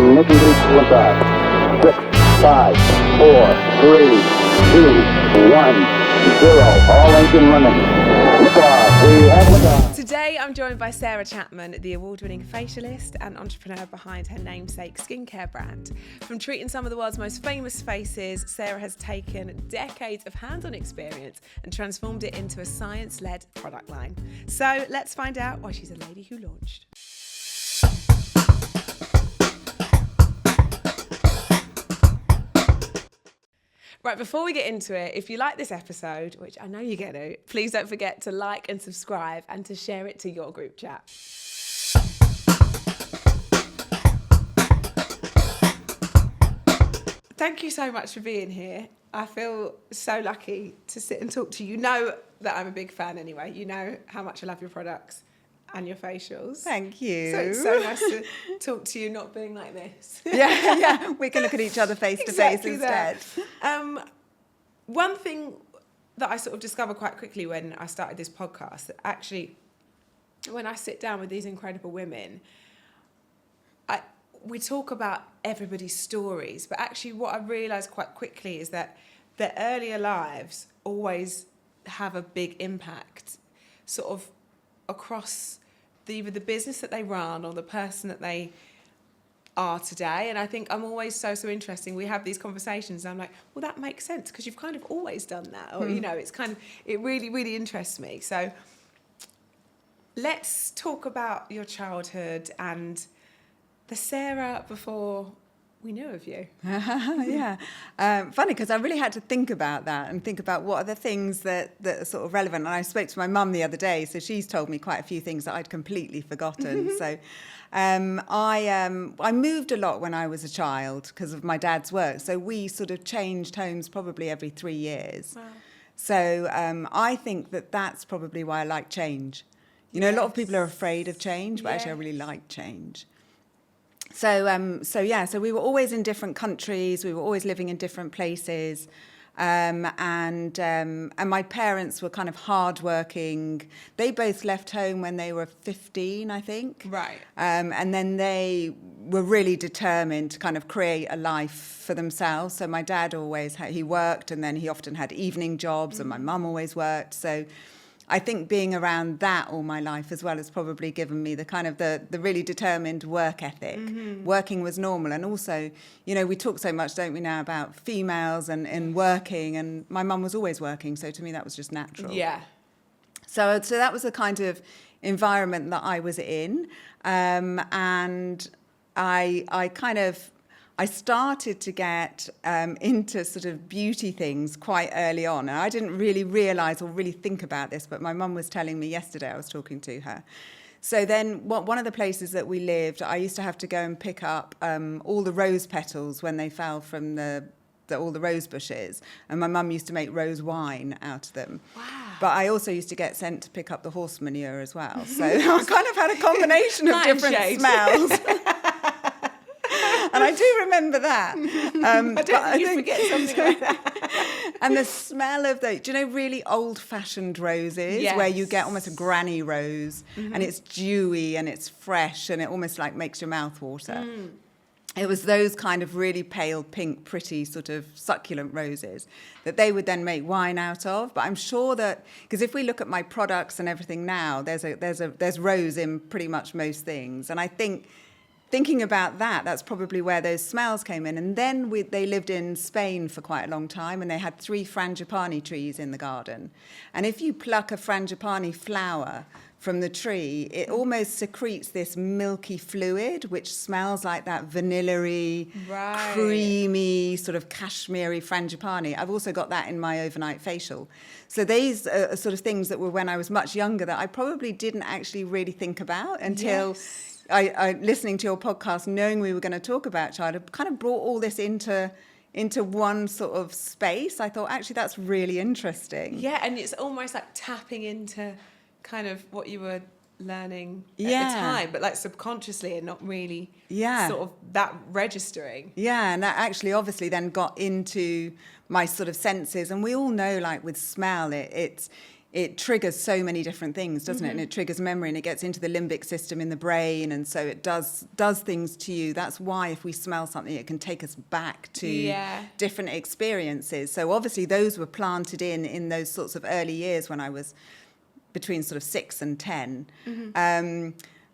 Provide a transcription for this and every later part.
Ignition liftoff. 6, 5, 4, 3, 2, 1, 0. All engine running. Liftoff. We have liftoff. Today I'm joined by Sarah Chapman, the award-winning facialist and entrepreneur behind her namesake skincare brand. From treating some of the world's most famous faces, Sarah has taken decades of hands-on experience and transformed it into a science-led product line. So let's find out why she's a lady who launched. Right, before we get into it, if you like this episode, which I know you're going to, please don't forget to like and subscribe and to share it to your group chat. Thank you so much for being here. I feel so lucky to sit and talk to you. You know that I'm a big fan anyway. You know how much I love your products and your facials. Thank you. So it's so nice to talk to you not being like this. Yeah. We can look at each other face to face instead. One thing that I sort of discovered quite quickly when I started this podcast, that actually when I sit down with these incredible women, we talk about everybody's stories, but actually what I realised quite quickly is that their earlier lives always have a big impact sort of across either the business that they run or the person that they are today. And I think I'm always so interesting. We have these conversations and I'm like, well, that makes sense because you've kind of always done that. Or, you know, it's kind of, it really, really interests me. So let's talk about your childhood and the Sarah before we knew of you. Yeah. Funny, because I really had to think about that and think about what are the things that are sort of relevant. And I spoke to my mum the other day, so she's told me quite a few things that I'd completely forgotten. So I moved a lot when I was a child because of my dad's work. So we sort of changed homes probably every 3 years. Wow. So I think that that's probably why I like change. You know, a lot of people are afraid of change, but actually I really like change. So we were always in different countries. We were always living in different places, and my parents were kind of hardworking. They both left home when they were 15, I think. Right. And then they were really determined to kind of create a life for themselves. So my dad he worked, and then he often had evening jobs, and my mum always worked. So I think being around that all my life as well has probably given me the kind of the really determined work ethic. Mm-hmm. Working was normal. And also, you know, we talk so much, don't we now, about females and working. And my mum was always working. So to me, that was just natural. Yeah. So that was the kind of environment that I was in. And I started to get into sort of beauty things quite early on. And I didn't really realise or really think about this, but my mum was telling me yesterday, I was talking to her. So then one of the places that we lived, I used to have to go and pick up all the rose petals when they fell from all the rose bushes. And my mum used to make rose wine out of them. Wow. But I also used to get sent to pick up the horse manure as well. So I kind of had a combination of different smells. And I do remember that. I don't think you forget something like that. And the smell of do you know really old-fashioned roses? Yes. Where you get almost a granny rose, and it's dewy and it's fresh and it almost like makes your mouth water. Mm. It was those kind of really pale pink, pretty sort of succulent roses that they would then make wine out of. But I'm sure that, because if we look at my products and everything now, there's rose in pretty much most things. And I think thinking about that's probably where those smells came in. And then they lived in Spain for quite a long time, and they had 3 frangipani trees in the garden. And if you pluck a frangipani flower from the tree, it almost secretes this milky fluid, which smells like that vanilla-y, creamy, sort of cashmere-y frangipani. I've also got that in my overnight facial. So these are sort of things that were when I was much younger that I probably didn't actually really think about until... Yes. I listening to your podcast, knowing we were going to talk about childhood, kind of brought all this into one sort of space. I thought, actually, that's really interesting. Yeah, and it's almost like tapping into kind of what you were learning at the time, but like subconsciously and not really sort of that registering. Yeah, and that actually obviously then got into my sort of senses. And we all know, like with smell, it's it triggers so many different things, doesn't it? And it triggers memory, and it gets into the limbic system in the brain, and so it does things to you. That's why if we smell something, it can take us back to different experiences. So obviously those were planted in those sorts of early years when I was between sort of 6 and 10.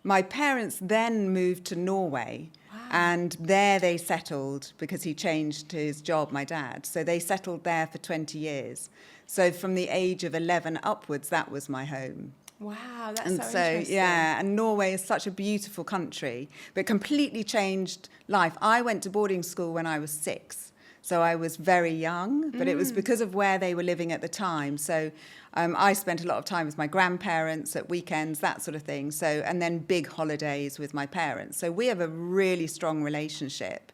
My parents then moved to Norway. And there they settled because he changed his job, my dad. So they settled there for 20 years. So from the age of 11 upwards, that was my home. Wow, that's and so interesting. Yeah, and Norway is such a beautiful country, but completely changed life. I went to boarding school when I was 6. So I was very young, but it was because of where they were living at the time. So I spent a lot of time with my grandparents at weekends, that sort of thing. So, and then big holidays with my parents. So we have a really strong relationship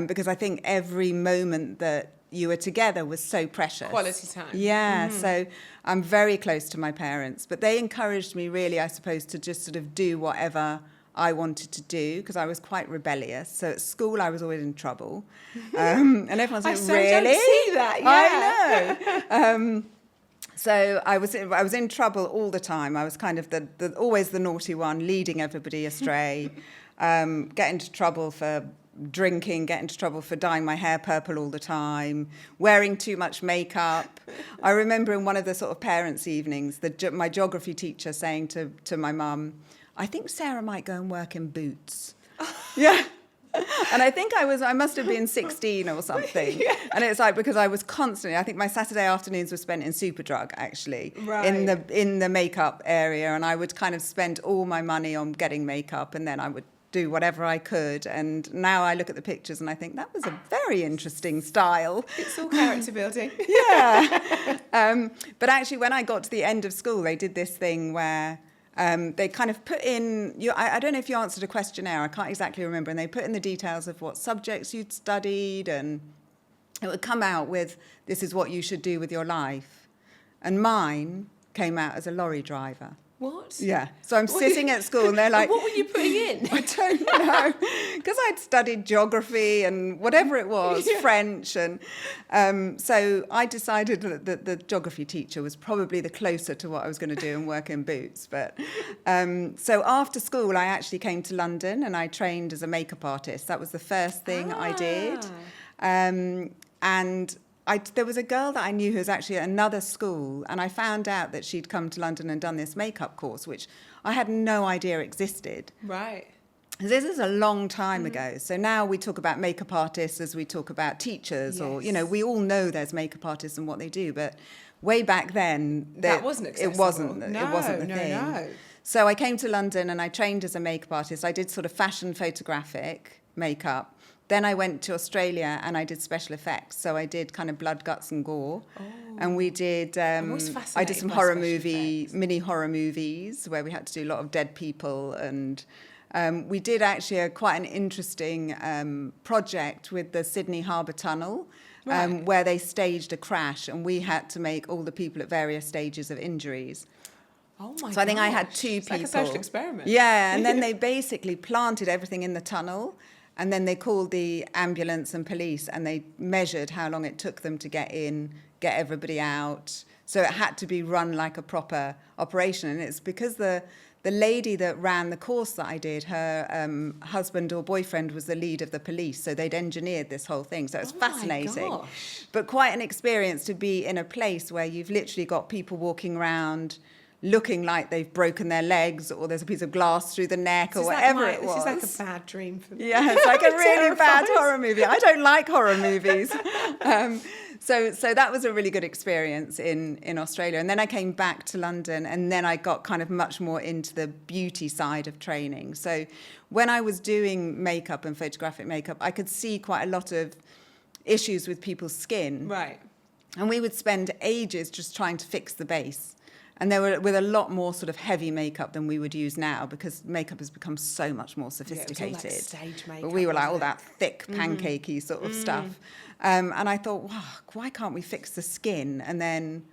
because I think every moment that you were together was so precious. Quality time. Yeah, so I'm very close to my parents. But they encouraged me really, I suppose, to just sort of do whatever I wanted to do because I was quite rebellious. So at school, I was always in trouble. And everyone's like, really? I don't see that, yeah. I know. So I was in trouble all the time. I was kind of always the naughty one, leading everybody astray, get into trouble for drinking, get into trouble for dyeing my hair purple all the time, wearing too much makeup. I remember in one of the sort of parents' evenings, my geography teacher saying to my mum, I think Sarah might go and work in Boots. Yeah. And I think I must have been 16 or something. Yeah. And it's like, because I was constantly, I think my Saturday afternoons were spent in Superdrug, actually, in the makeup area. And I would kind of spend all my money on getting makeup, and then I would do whatever I could. And now I look at the pictures and I think that was a very interesting style. It's all character building. Yeah. But actually, when I got to the end of school, they did this thing where they kind of put in, I don't know if you answered a questionnaire, I can't exactly remember, and they put in the details of what subjects you'd studied, and it would come out with, this is what you should do with your life. And mine came out as a lorry driver. What? Yeah. So I'm sitting at school and they're like... What were you putting in? I don't know. Because I'd studied geography and whatever it was, French. And so I decided that the geography teacher was probably the closer to what I was going to do and work in Boots. But so after school, I actually came to London and I trained as a makeup artist. That was the first thing I did. And there was a girl that I knew who was actually at another school, and I found out that she'd come to London and done this makeup course, which I had no idea existed. Right. This is a long time ago. So now we talk about makeup artists as we talk about teachers, or, we all know there's makeup artists and what they do, but way back then... That wasn't accessible. It wasn't the thing. No. So I came to London and I trained as a makeup artist. I did sort of fashion photographic makeup. Then I went to Australia and I did special effects. So I did kind of blood, guts and gore. Oh. And we did, I did some mini horror movies where we had to do a lot of dead people. And we did actually quite an interesting project with the Sydney Harbour Tunnel where they staged a crash and we had to make all the people at various stages of injuries. Oh my God. So I think I had 2 people. Like a social experiment. Yeah, and then they basically planted everything in the tunnel. And then they called the ambulance and police and they measured how long it took them to get in, get everybody out. So it had to be run like a proper operation. And it's because the lady that ran the course that I did, her husband or boyfriend was the lead of the police. So they'd engineered this whole thing. So it was fascinating. My gosh. But quite an experience to be in a place where you've literally got people walking around looking like they've broken their legs or there's a piece of glass through the neck or whatever it was. This is like a bad dream for me. Yeah, it's like a really bad horror movie. I don't like horror movies. So that was a really good experience in Australia. And then I came back to London and then I got kind of much more into the beauty side of training. So when I was doing makeup and photographic makeup, I could see quite a lot of issues with people's skin. Right. And we would spend ages just trying to fix the base. And they were with a lot more sort of heavy makeup than we would use now because makeup has become so much more sophisticated. Yeah, it was all like stage makeup. But we were like all that thick, pancakey sort of stuff. And I thought, wow, why can't we fix the skin and then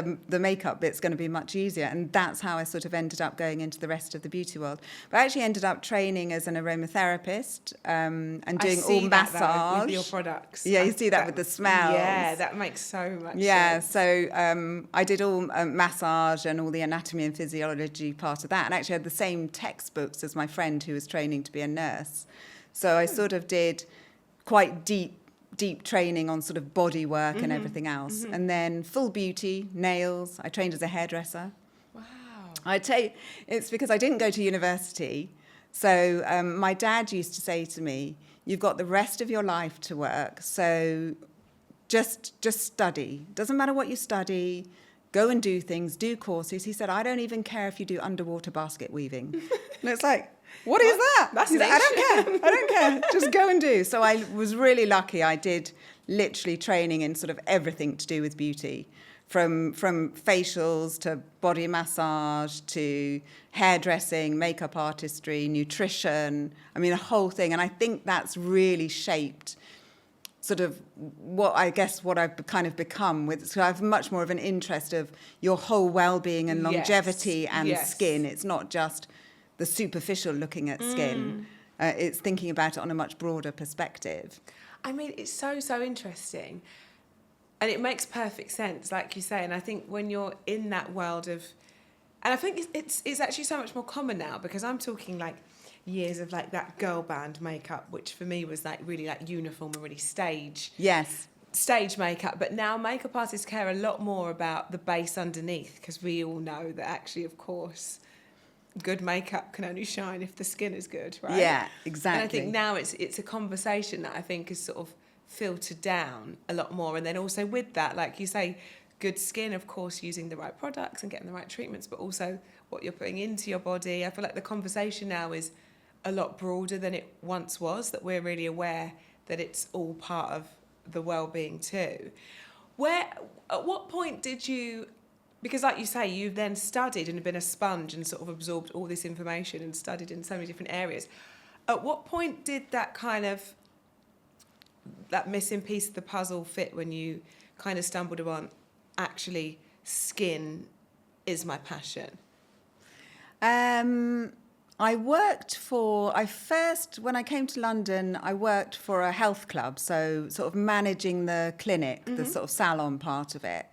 the makeup bit's going to be much easier. And that's how I sort of ended up going into the rest of the beauty world. But I actually ended up training as an aromatherapist and doing all massage. With your products. Yeah, you see that with the smells. Yeah, that makes so much sense. So I did all massage and all the anatomy and physiology part of that, and actually had the same textbooks as my friend who was training to be a nurse. So I sort of did quite deep training on sort of body work and everything else. And then full beauty, nails. I trained as a hairdresser. Wow. I tell you, it's because I didn't go to university. So my dad used to say to me, you've got the rest of your life to work, so just study. Doesn't matter what you study. Go and do things, do courses. He said, I don't even care if you do underwater basket weaving. And it's like, what is that? That's like, I don't care. Just go and do. So I was really lucky. I did literally training in sort of everything to do with beauty, from facials to body massage to hairdressing, makeup artistry, nutrition. I mean, the whole thing. And I think that's really shaped sort of what I've kind of become with. So I have much more of an interest of your whole well-being and longevity and skin. It's not just the superficial looking at skin. It's thinking about it on a much broader perspective. I mean, it's so interesting. And it makes perfect sense, like you say. And I think when you're in that world of... And I think it's actually so much more common now, because I'm talking like years of like that girl band makeup, which for me was like really like uniform and really stage makeup. But now makeup artists care a lot more about the base underneath, because we all know that actually, of course, good makeup can only shine if the skin is good, right? Yeah, exactly. And I think now it's a conversation that I think is sort of filtered down a lot more. And then also with that, like you say, good skin, of course, using the right products and getting the right treatments, but also what you're putting into your body. I feel like the conversation now is a lot broader than it once was, that we're really aware that it's all part of the well-being too. At what point did you, because like you say, you've then studied and been a sponge and sort of absorbed all this information and studied in so many different areas. At what point did that missing piece of the puzzle fit, when you kind of stumbled upon, actually, skin is my passion? When I came to London, I worked for a health club, so sort of managing the clinic, the sort of salon part of it.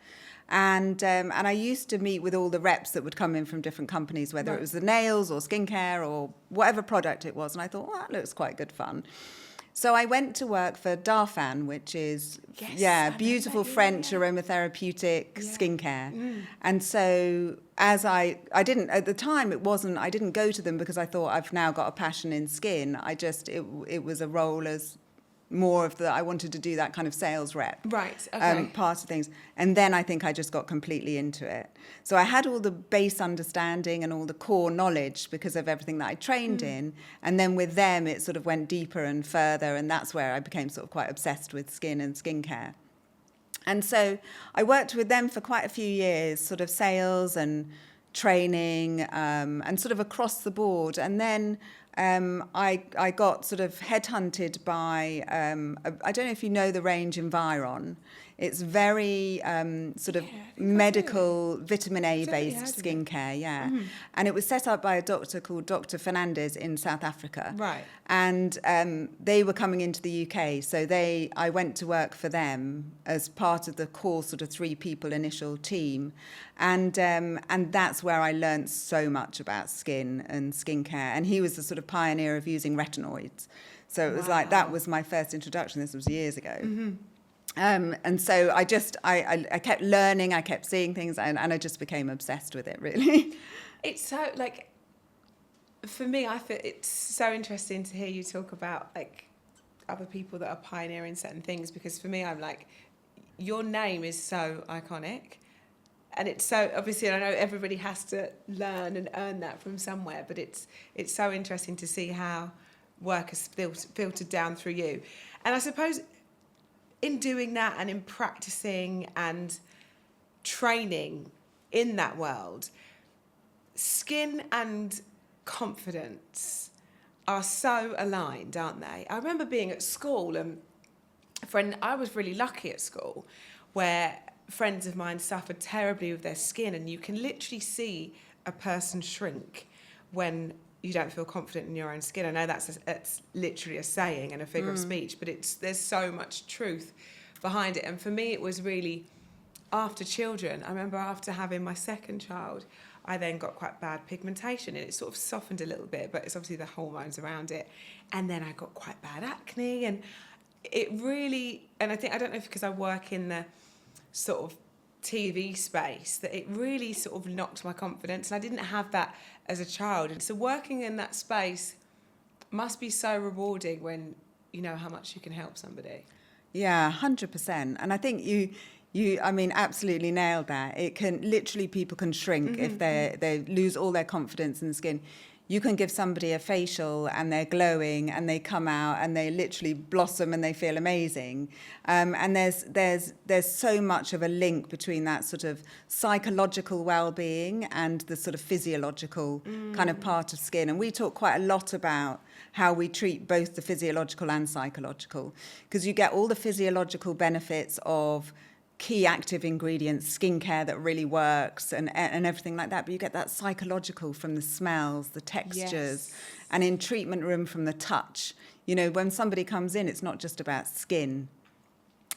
And I used to meet with all the reps that would come in from different companies, whether it was the nails or skincare or whatever product it was. And I thought, well, that looks quite good fun. So I went to work for Darphan, which is beautiful French aromatherapeutic skincare. And so I didn't go to them because I thought I've now got a passion in skin. It was a role as more of I wanted to do that kind of sales rep part of things. And then I think I just got completely into it. So I had all the base understanding and all the core knowledge because of everything that I trained in. And then with them, it sort of went deeper and further. And that's where I became sort of quite obsessed with skin and skincare. And so I worked with them for quite a few years, sort of sales and training and sort of across the board. And then I got sort of headhunted by, I don't know if you know the range Environ. It's very sort of medical vitamin A based skincare, And it was set up by a doctor called Dr. Fernandez in South Africa. Right. And they were coming into the UK, so I went to work for them as part of the core sort of 3 people initial team. And that's where I learned so much about skin and skincare. And he was the sort of pioneer of using retinoids. So it was like, that was my first introduction. This was years ago. And so I kept learning, I kept seeing things, and I just became obsessed with it, really. It's so, like, for me, I feel it's so interesting to hear you talk about, like, other people that are pioneering certain things, because for me, I'm like, your name is so iconic. And it's so, obviously, I know everybody has to learn and earn that from somewhere, but it's so interesting to see how work has filtered down through you. And I suppose in doing that and in practicing and training in that world, skin and confidence are so aligned, aren't they? I remember being at school, and I was really lucky at school, where friends of mine suffered terribly with their skin, and you can literally see a person shrink when you don't feel confident in your own skin. I know it's literally a saying and a figure of speech, but there's so much truth behind it. And for me, it was really after children. I remember after having my second child, I then got quite bad pigmentation, and it sort of softened a little bit, but it's obviously the hormones around it. And then I got quite bad acne, and it really, and I don't know if because I work in the sort of TV space, that it really sort of knocked my confidence, and I didn't have that as a child. And so working in that space must be so rewarding when you know how much you can help somebody. Yeah, 100%. And I think you absolutely nailed that. It can literally, people can shrink if they lose all their confidence in the skin. You can give somebody a facial and they're glowing and they come out and they literally blossom and they feel amazing. And there's so much of a link between that sort of psychological well-being and the sort of physiological kind of part of skin. And we talk quite a lot about how we treat both the physiological and psychological, because you get all the physiological benefits of key active ingredients, skincare that really works and everything like that, but you get that psychological from the smells, the textures, and in treatment room from the touch. You know, when somebody comes in, it's not just about skin.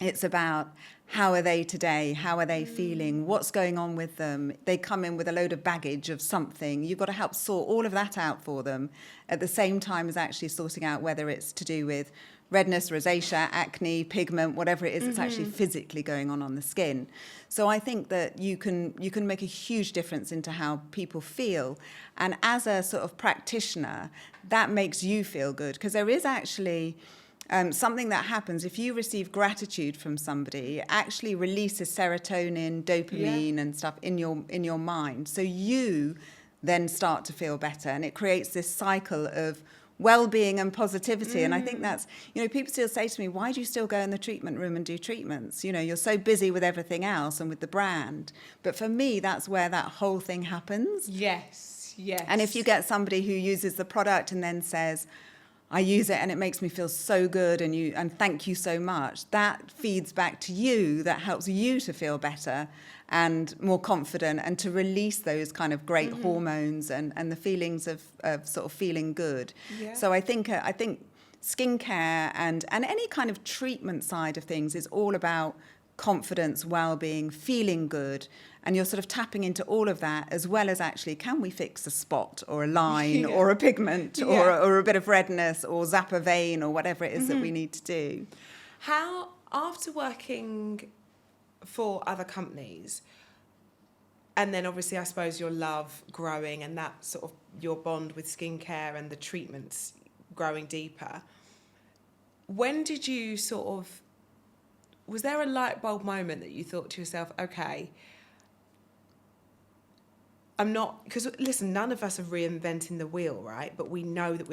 It's about how are they today, how are they feeling, what's going on with them. They come in with a load of baggage of something. You've got to help sort all of that out for them at the same time as actually sorting out whether it's to do with redness, rosacea, acne, pigment, whatever it is that's actually physically going on the skin. So I think that you can make a huge difference into how people feel. And as a sort of practitioner, that makes you feel good, because there is actually something that happens if you receive gratitude from somebody. It actually releases serotonin, dopamine and stuff in your mind. So you then start to feel better, and it creates this cycle of well-being and positivity. And I think that's, you know, people still say to me, why do you still go in the treatment room and do treatments? You know, you're so busy with everything else and with the brand. But for me, that's where that whole thing happens. Yes. And if you get somebody who uses the product and then says, I use it and it makes me feel so good, and thank you so much, that feeds back to you, that helps you to feel better and more confident and to release those kind of great hormones and the feelings of sort of feeling good. Yeah. So I think skincare and any kind of treatment side of things is all about confidence, well-being, feeling good, and you're sort of tapping into all of that, as well as actually, can we fix a spot or a line or a pigment or a bit of redness or zap a vein or whatever it is that we need to do. How, after working for other companies, and then obviously I suppose your love growing and that sort of your bond with skincare and the treatments growing deeper, when did you sort of, was there a light bulb moment that you thought to yourself, okay, I'm not, because listen, none of us are reinventing the wheel, right? But we know that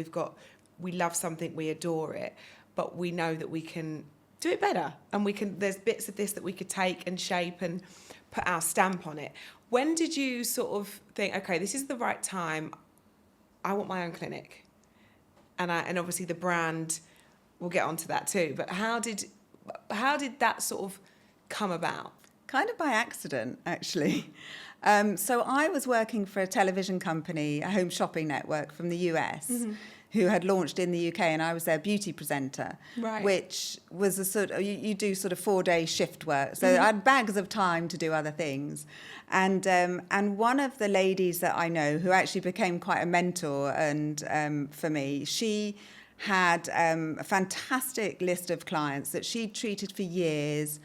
we love something, we adore it, but we know that we can do it better, and there's bits of this that we could take and shape and put our stamp on it. When did you sort of think, okay, this is the right time, I want my own clinic? And obviously the brand, we'll get onto that too, but how did that sort of come about? Kind of by accident, actually. So I was working for a television company, a home shopping network from the US, who had launched in the UK, and I was their beauty presenter, which was a sort of, you do sort of 4-day shift work. So I had bags of time to do other things. And one of the ladies that I know, who actually became quite a mentor and for me, she had a fantastic list of clients that she'd treated for years.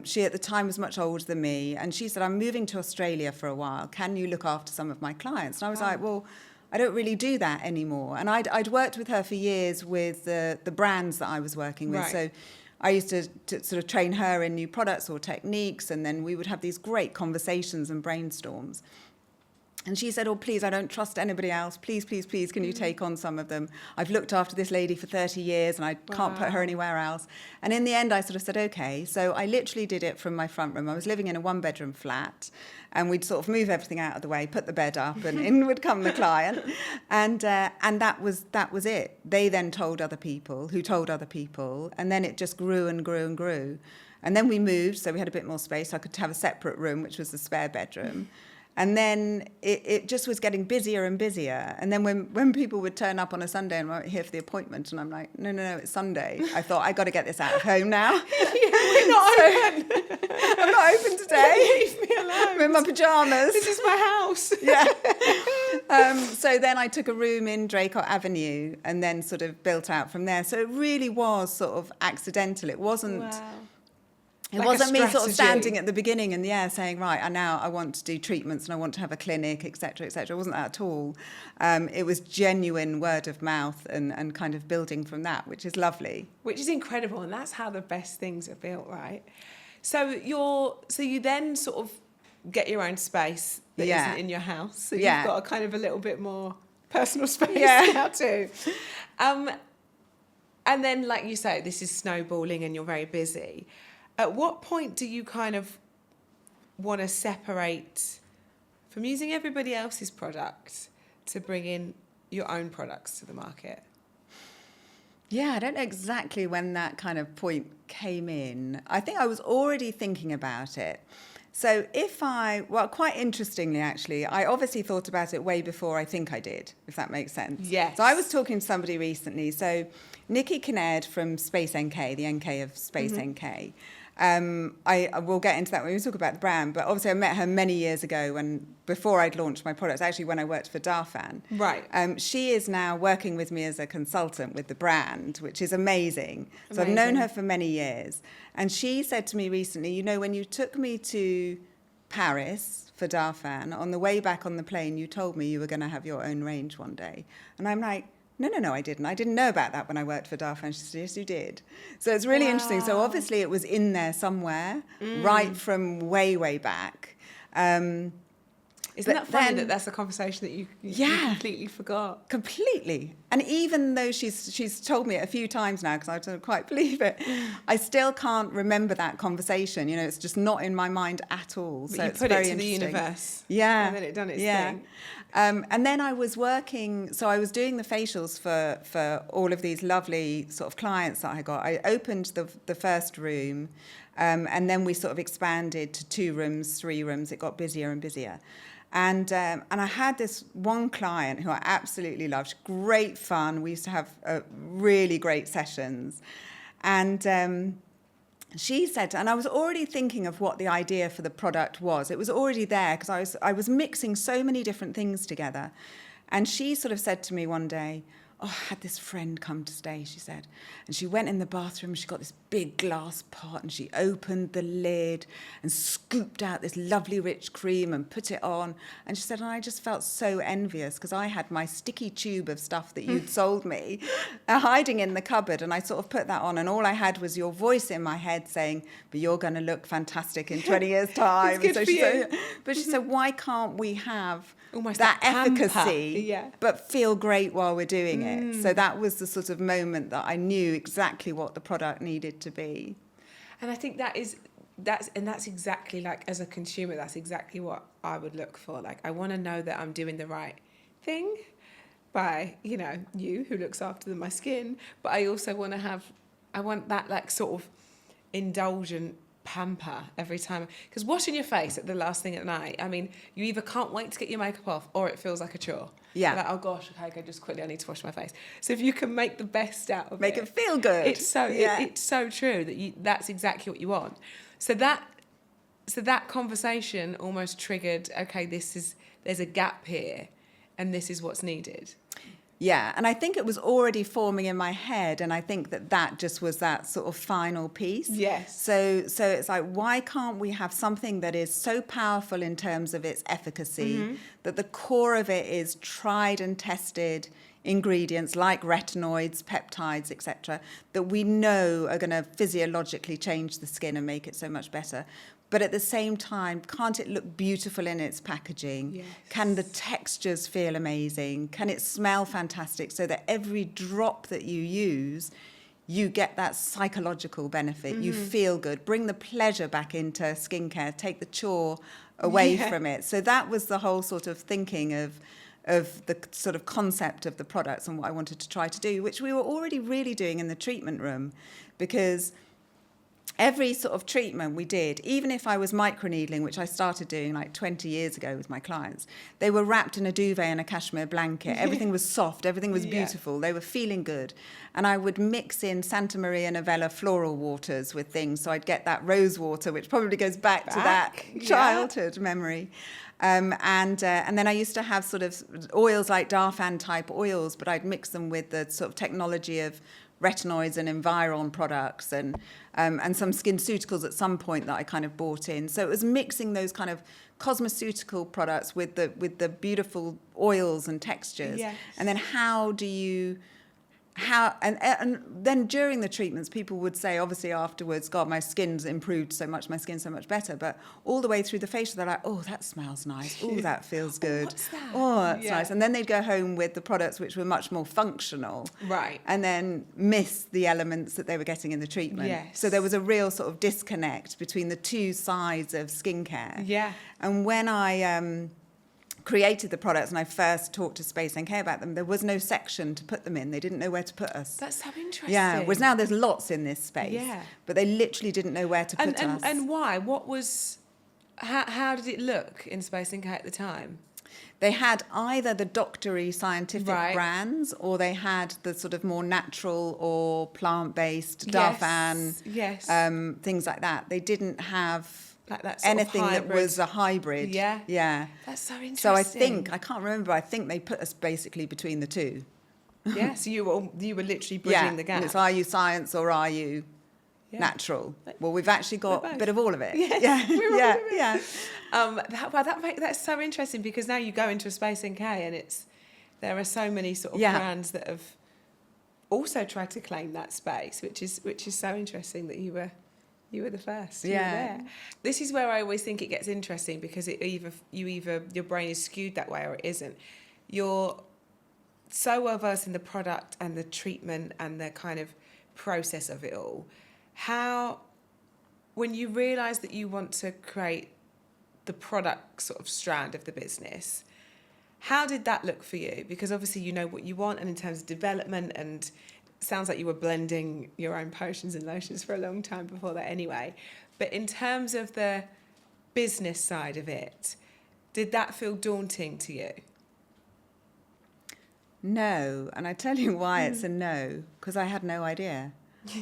She at the time was much older than me, and she said, I'm moving to Australia for a while. Can you look after some of my clients? And I was like, well, I don't really do that anymore. And I'd worked with her for years with the brands that I was working with. So I used to sort of train her in new products or techniques, and then we would have these great conversations and brainstorms. And she said, oh, please, I don't trust anybody else. Please, please, please, can you take on some of them? I've looked after this lady for 30 years and I can't put her anywhere else. And in the end, I sort of said, okay. So I literally did it from my front room. I was living in a 1-bedroom flat, and we'd sort of move everything out of the way, put the bed up, and in would come the client. And that was it. They then told other people who told other people, and then it just grew and grew and grew. And then we moved, so we had a bit more space. So I could have a separate room, which was the spare bedroom. And then it just was getting busier and busier. And then when people would turn up on a Sunday and we're here for the appointment, and I'm like, no, it's Sunday. I thought, I got to get this out of home now. We're not open. I'm not open today. Leave me alone. I'm in my pajamas. This is my house. Yeah. So then I took a room in Draycott Avenue and then sort of built out from there. So it really was sort of accidental. It wasn't... Wow. It Like wasn't me sort of strategy. standing at the beginning and saying, right, I want to do treatments and I want to have a clinic, et cetera, et cetera. It wasn't that at all. It was genuine word of mouth and kind of building from that, which is lovely. Which is incredible, and that's how the best things are built, right? So you then sort of get your own space that isn't in your house. So you've got a kind of a little bit more personal space now too. And then, like you say, this is snowballing and you're very busy. At what point do you kind of want to separate from using everybody else's product to bring in your own products to the market? Yeah, I don't know exactly when that kind of point came in. I think I was already thinking about it. So quite interestingly, actually, I obviously thought about it way before I think I did, if that makes sense. Yes. So I was talking to somebody recently. So Nikki Kinnaird from Space NK, the NK of Space NK. I will get into that when we talk about the brand, but obviously I met her many years ago before I'd launched my products, actually when I worked for Darfan. Right. She is now working with me as a consultant with the brand, which is amazing. So I've known her for many years. And she said to me recently, when you took me to Paris for Darfan, on the way back on the plane, you told me you were going to have your own range one day. And I'm like, no, I didn't. I didn't know about that when I worked for Darfan. She said, yes, you did. So it's really interesting. So obviously it was in there somewhere, right from way, way back. Isn't that funny that that's a conversation that you completely forgot? Completely. And even though she's told me it a few times now, because I don't quite believe it, I still can't remember that conversation. It's just not in my mind at all. But so you it's put very it to the interesting. universe. Yeah. And then it done its thing. And then I was working, so I was doing the facials for all of these lovely sort of clients that I got. I opened the first room, and then we sort of expanded to 2 rooms, 3 rooms. It got busier and busier. And I had this one client who I absolutely loved. Great fun. We used to have really great sessions. And she said, and I was already thinking of what the idea for the product was. It was already there because I was mixing so many different things together. And she sort of said to me one day, I had this friend come to stay, she said. And she went in the bathroom, she got this big glass pot and she opened the lid and scooped out this lovely rich cream and put it on. And she said, and I just felt so envious because I had my sticky tube of stuff that you'd sold me hiding in the cupboard. And I sort of put that on and all I had was your voice in my head saying, but you're going to look fantastic in 20 years' time. It's good for you. But she said, why can't we have almost that pamper. efficacy, but feel great while we're doing it? So that was the sort of moment that I knew exactly what the product needed to be. And I think that's exactly, like, as a consumer, that's exactly what I would look for. Like, I want to know that I'm doing the right thing by, you who looks after my skin, but I also want that, like, sort of indulgent pamper every time, because washing your face at the last thing at night, I mean, you either can't wait to get your makeup off or it feels like a chore. You're like, oh gosh, okay, go just quickly, I need to wash my face. So if you can make the best out of make it feel good, it's so true that's exactly what you want. So that conversation almost triggered, okay, there's a gap here and this is what's needed. Yeah, and I think it was already forming in my head, and I think that just was that sort of final piece. Yes. So it's like, why can't we have something that is so powerful in terms of its efficacy, that the core of it is tried and tested ingredients like retinoids, peptides, etc., that we know are going to physiologically change the skin and make it so much better. But at the same time, can't it look beautiful in its packaging? Yes. Can the textures feel amazing? Can it smell fantastic so that every drop that you use, you get that psychological benefit? You feel good. Bring the pleasure back into skincare. Take the chore away from it. So that was the whole sort of thinking of the sort of concept of the products and what I wanted to try to do, which we were already really doing in the treatment room, because every sort of treatment we did, even if I was microneedling, which I started doing like 20 years ago with my clients, they were wrapped in a duvet and a cashmere blanket. Everything was soft, everything was beautiful. They were feeling good. And I would mix in Santa Maria Novella floral waters with things. So I'd get that rose water, which probably goes back to that childhood memory. And then I used to have sort of oils like Darfan type oils, but I'd mix them with the sort of technology of retinoids and Environ products and some SkinCeuticals at some point that I kind of bought in. So it was mixing those kind of cosmeceutical products with the beautiful oils and textures. Yes. And then and then during the treatments, people would say, obviously afterwards, God, my skin's improved so much, my skin's so much better. But all the way through the facial, they're like, oh, that smells nice. Oh, that feels good. What's that? Oh, that's nice. And then they'd go home with the products which were much more functional. Right. And then miss the elements that they were getting in the treatment. Yes. So there was a real sort of disconnect between the two sides of skincare. Yeah. And when I created the products and I first talked to Space NK about them, there was no section to put them in. They didn't know where to put us. That's so interesting. Yeah, whereas now there's lots in this space. Yeah. But they literally didn't know where to put us. And why? What was... How did it look in Space NK at the time? They had either the doctory scientific brands, or they had the sort of more natural or plant-based Darfan, things like that. They didn't have... like that sort anything of that was a hybrid. Yeah. Yeah. That's so interesting. So I can't remember, I think they put us basically between the two. Yeah, so you were literally bridging the gap. It's are you science or are you natural? Well, we've actually got a bit of all of it. Yeah. That's so interesting, because now you go into a Space NK and there are so many sort of brands that have also tried to claim that space, which is so interesting that you were the first. You were there. This is where I always think it gets interesting, because either your brain is skewed that way or it isn't. You're so well versed in the product and the treatment and the kind of process of it all. How, when you realise that you want to create the product sort of strand of the business, how did that look for you? Because obviously you know what you want, and in terms of development, and sounds like you were blending your own potions and lotions for a long time before that anyway. But in terms of the business side of it, did that feel daunting to you? No, and I tell you why it's a no, because I had no idea.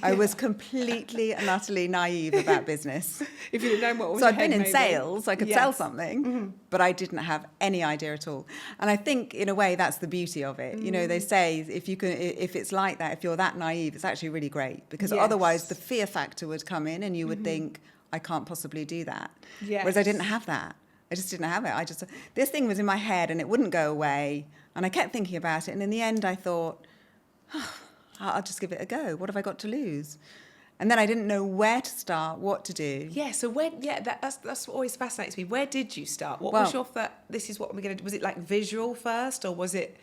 I was completely and utterly naive about business. If you didn't know what was so I'd been in sales, I could sell something, but I didn't have any idea at all. And I think in a way that's the beauty of it. You know, they say if it's like that, if you're that naive, it's actually really great, because otherwise the fear factor would come in and you would think, I can't possibly do that. Yes. Whereas I didn't have that. I just didn't have it. This thing was in my head and it wouldn't go away. And I kept thinking about it. And in the end, I thought, I'll just give it a go. What have I got to lose? And then I didn't know where to start, what to do. Yeah, so that's what always fascinates me. Where did you start? What was your this is what we're going to do? Was it like visual first, or was it,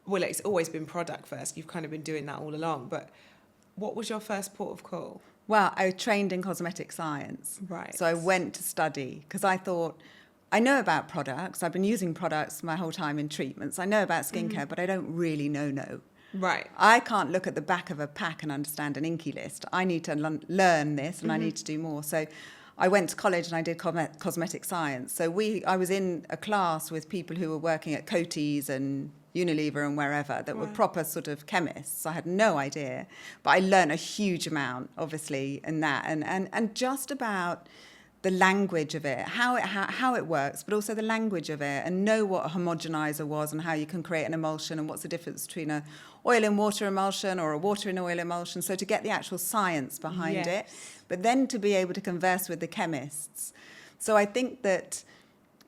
well, it's always been product first. You've kind of been doing that all along. But what was your first port of call? Well, I trained in cosmetic science. Right. So I went to study, because I thought, I know about products. I've been using products my whole time in treatments. I know about skincare, but I don't really know. Right. I can't look at the back of a pack and understand an Inky list. I need to learn this, and I need to do more. So I went to college and I did cosmetic science. So I was in a class with people who were working at Coty's and Unilever and wherever that were proper sort of chemists. I had no idea. But I learned a huge amount, obviously, in that. And just about the language of it, how it works, but also the language of it, and know what a homogenizer was and how you can create an emulsion and what's the difference between a oil in water emulsion or a water in oil emulsion. So to get the actual science behind it, but then to be able to converse with the chemists. So I think that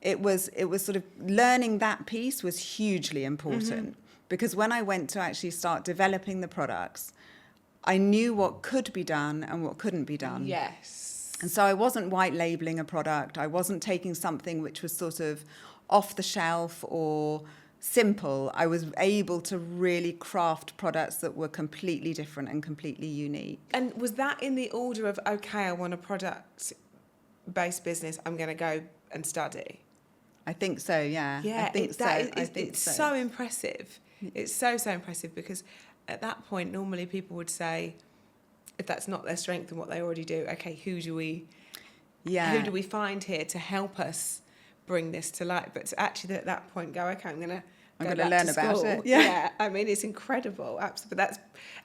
it was sort of learning that piece was hugely important, because when I went to actually start developing the products, I knew what could be done and what couldn't be done. Yes. And so I wasn't white labeling a product. I wasn't taking something which was sort of off the shelf or simple. I was able to really craft products that were completely different and completely unique. And was that in the order of, okay, I want a product-based business, I'm going to go and study? I think so, yeah. Yeah, I think it's so impressive. It's so impressive, because at that point, normally people would say, if that's not their strength and what they already do, okay, who do we find here to help us bring this to light? But to actually at that point go, okay, I'm going to learn about it. Yeah. I mean, it's incredible. Absolutely. But that's,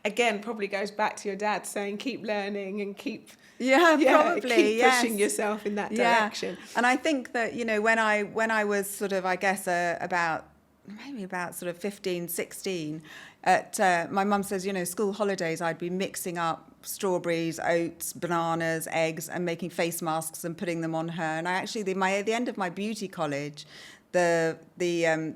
again, probably goes back to your dad saying, keep learning and keep probably keep pushing yourself in that direction. And I think that, you know, when I was sort of, I guess, about sort of 15, 16, my mum says, you know, school holidays, I'd be mixing up strawberries, oats, bananas, eggs, and making face masks and putting them on her. And I actually, at the end of my beauty college, the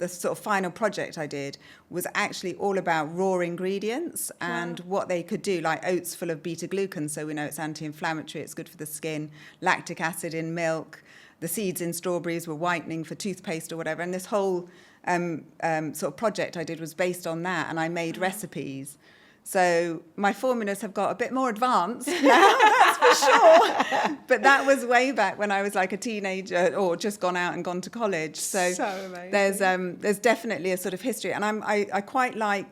sort of final project I did was actually all about raw ingredients and what they could do, like oats full of beta-glucan, so we know it's anti-inflammatory, it's good for the skin, lactic acid in milk, the seeds in strawberries were whitening for toothpaste or whatever, and this whole sort of project I did was based on that, and I made recipes. So my formulas have got a bit more advanced now, that's for sure. But that was way back when I was like a teenager or just gone out and gone to college. So amazing. There's definitely a sort of history, and I quite like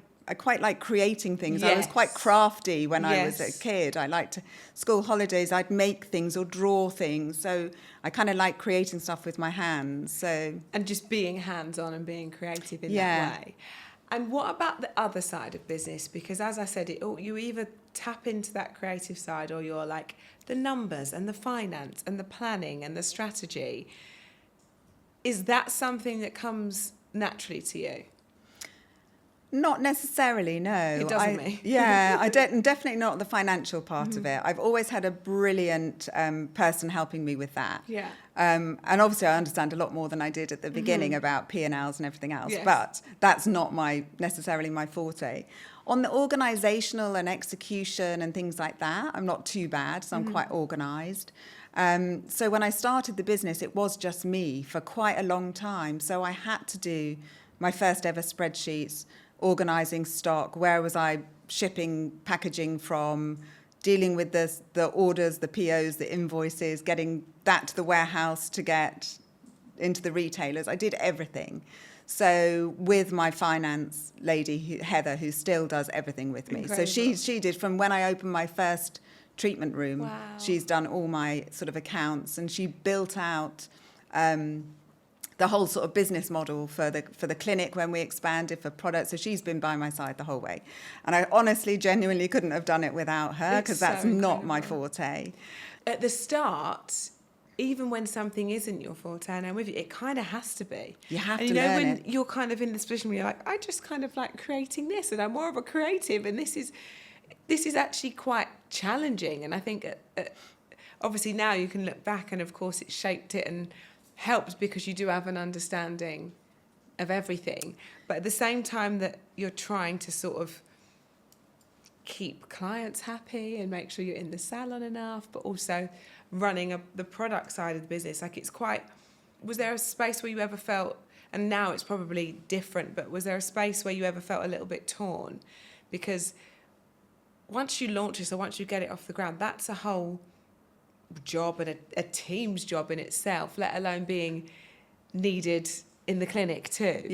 creating things. Yes. I was quite crafty when I was a kid. I liked school holidays. I'd make things or draw things. So I kind of like creating stuff with my hands. So and just being hands-on and being creative in that way. And what about the other side of business? Because as I said, you either tap into that creative side or you're like the numbers and the finance and the planning and the strategy. Is that something that comes naturally to you? Not necessarily, no. It doesn't me. Definitely not the financial part of it. I've always had a brilliant person helping me with that. Yeah. And obviously I understand a lot more than I did at the beginning about P&Ls and everything else, but that's not necessarily my forte. On the organisational and execution and things like that, I'm not too bad, so I'm quite organised. So when I started the business, it was just me for quite a long time. So I had to do my first ever spreadsheets, organising stock, where was I shipping, packaging from, dealing with the orders, the POs, the invoices, getting that to the warehouse to get into the retailers. I did everything. So with my finance lady, Heather, who still does everything with me. Incredible. So she did from when I opened my first treatment room. Wow. She's done all my sort of accounts, and she built out the whole sort of business model for the clinic when we expanded for products. So she's been by my side the whole way. And I honestly, genuinely couldn't have done it without her, because that's not my forte. At the start, even when something isn't your forte, and I'm with you, it kind of has to be. You have to learn it. You know, when you're kind of in this position where you're like, I just kind of like creating this, and I'm more of a creative, and this is actually quite challenging. And I think obviously now you can look back, and of course it shaped it and helped because you do have an understanding of everything. But at the same time that you're trying to sort of keep clients happy and make sure you're in the salon enough, but also running the product side of the business, like it's quite... Was there a space where you ever felt, and now it's probably different, but was there a space where you ever felt a little bit torn? Because once you launch this, or once you get it off the ground, that's a whole job and a team's job in itself, let alone being needed in the clinic too.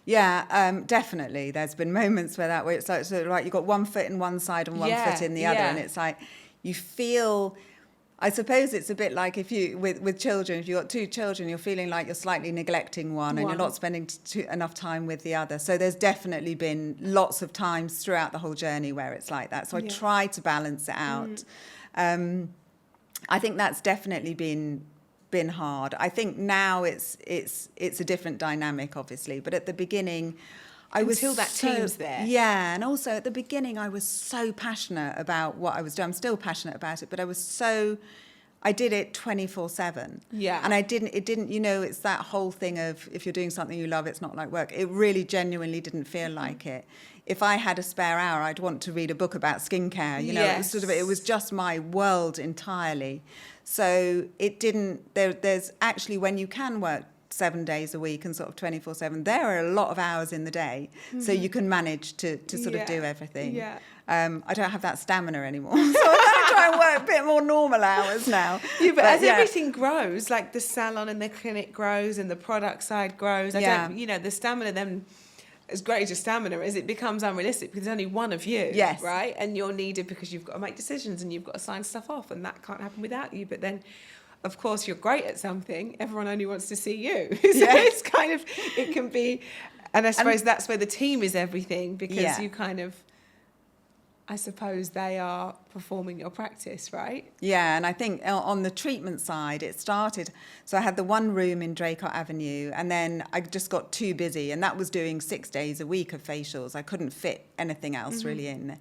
Definitely. There's been moments where it's like sort of like you've got one foot in one side and one foot in the other, and it's like you feel... I suppose it's a bit like if you with children, if you've got two children, you're feeling like you're slightly neglecting one and you're not spending enough time with the other. So there's definitely been lots of times throughout the whole journey where it's like that. So I try to balance it out. I think that's definitely been hard. I think now it's a different dynamic, obviously, but at the beginning, until that team's there. Yeah, and also at the beginning, I was so passionate about what I was doing. I'm still passionate about it, but I did it 24/7. Yeah. And it didn't, you know, it's that whole thing of if you're doing something you love, it's not like work. It really genuinely didn't feel like it. If I had a spare hour, I'd want to read a book about skincare. You know, it was just my world entirely. So it didn't, there's actually, when you can work 7 days a week and sort of 24/7, there are a lot of hours in the day, so you can manage to sort of do everything. Yeah. I don't have that stamina anymore, so I try and work a bit more normal hours now. But as everything grows, like the salon and the clinic grows and the product side grows, the stamina then as great as your stamina is, it becomes unrealistic because there's only one of you, yes, right? And you're needed because you've got to make decisions and you've got to sign stuff off, and that can't happen without you. But then, of course, you're great at something. Everyone only wants to see you. So it's kind of, it can be, and I suppose that's where the team is everything, because you kind of, I suppose they are performing your practice, right? Yeah, and I think on the treatment side, it started. So I had the one room in Draycott Avenue, and then I just got too busy, and that was doing 6 days a week of facials. I couldn't fit anything else really in.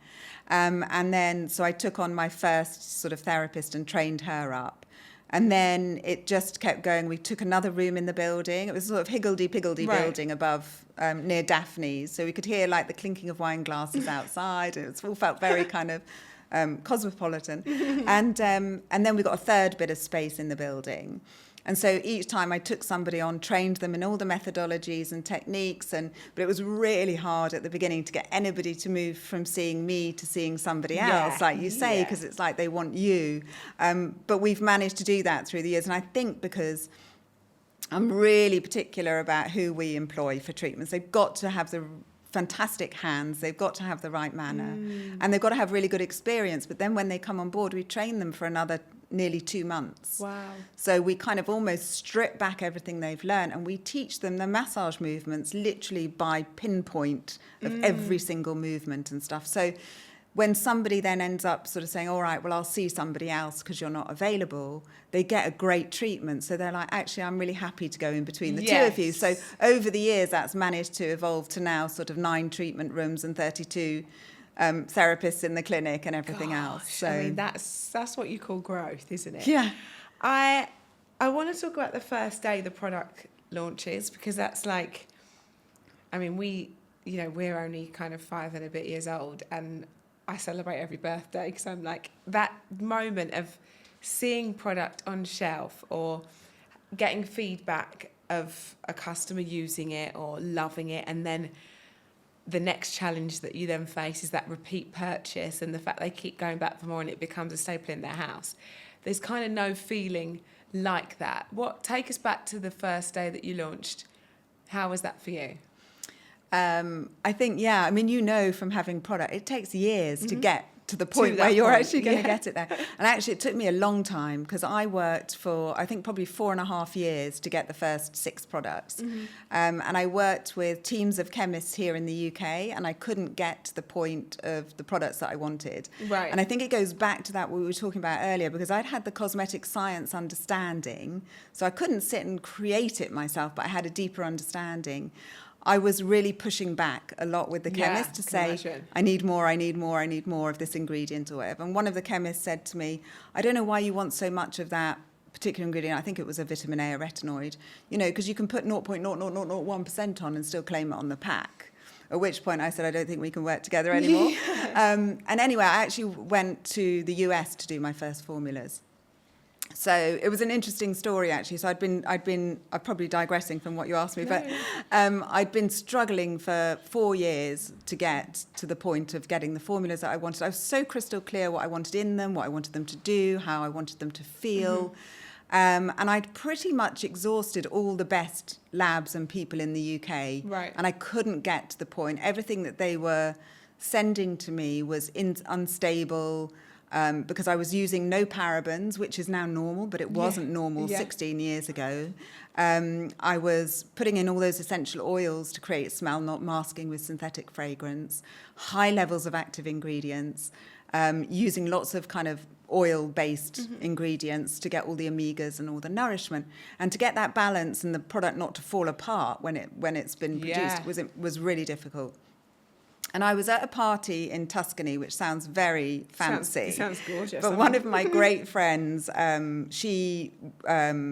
And then, so I took on my first sort of therapist and trained her up. And then it just kept going. We took another room in the building. It was a sort of higgledy-piggledy building above, near Daphne's. So we could hear like the clinking of wine glasses outside. It all felt very kind of cosmopolitan. And then we got a third bit of space in the building. And so each time I took somebody on, trained them in all the methodologies and techniques, but it was really hard at the beginning to get anybody to move from seeing me to seeing somebody else, like you say, because it's like they want you. But we've managed to do that through the years. And I think because I'm really particular about who we employ for treatments. They've got to have the fantastic hands, they've got to have the right manner, and they've got to have really good experience. But then when they come on board, we train them for another nearly 2 months. Wow. So we kind of almost strip back everything they've learned, and we teach them the massage movements literally by pinpoint of every single movement and stuff. So when somebody then ends up sort of saying, all right, well, I'll see somebody else because you're not available, they get a great treatment. So they're like, actually, I'm really happy to go in between the two of you. So over the years, that's managed to evolve to now sort of 9 treatment rooms and 32 therapists in the clinic and everything else. So I mean, that's what you call growth, isn't it? Yeah. I want to talk about the first day the product launches, because that's like, I mean, we're only kind of 5 and a bit years old, and I celebrate every birthday because I'm like, that moment of seeing product on shelf or getting feedback of a customer using it or loving it, and then the next challenge that you then face is that repeat purchase and the fact they keep going back for more and it becomes a staple in their house. There's kind of no feeling like that. Take us back to the first day that you launched. How was that for you? I think, I mean, from having product, it takes years to get to the point where you're actually going to get it there. And actually, it took me a long time because I worked for, I think, probably 4.5 years to get the first 6 products. And I worked with teams of chemists here in the UK, and I couldn't get to the point of the products that I wanted. Right. And I think it goes back to that what we were talking about earlier, because I'd had the cosmetic science understanding, so I couldn't sit and create it myself, but I had a deeper understanding. I was really pushing back a lot with the chemist to say, imagine. I need more of this ingredient or whatever. And one of the chemists said to me, I don't know why you want so much of that particular ingredient. I think it was a vitamin A, a retinoid, because you can put 0.0001% on and still claim it on the pack. At which point I said, I don't think we can work together anymore. And anyway, I actually went to the US to do my first formulas. So it was an interesting story, actually. So I'm probably digressing from what you asked me, but I'd been struggling for 4 years to get to the point of getting the formulas that I wanted. I was so crystal clear what I wanted in them, what I wanted them to do, how I wanted them to feel. And I'd pretty much exhausted all the best labs and people in the UK. Right. And I couldn't get to the point. Everything that they were sending to me was unstable, because I was using no parabens, which is now normal, but it wasn't normal 16 years ago. I was putting in all those essential oils to create smell, not masking with synthetic fragrance, high levels of active ingredients, using lots of kind of oil-based ingredients to get all the omegas and all the nourishment. And to get that balance and the product not to fall apart when it's been produced was really difficult. And I was at a party in Tuscany, which sounds very fancy. Sounds gorgeous. But one of my great friends, she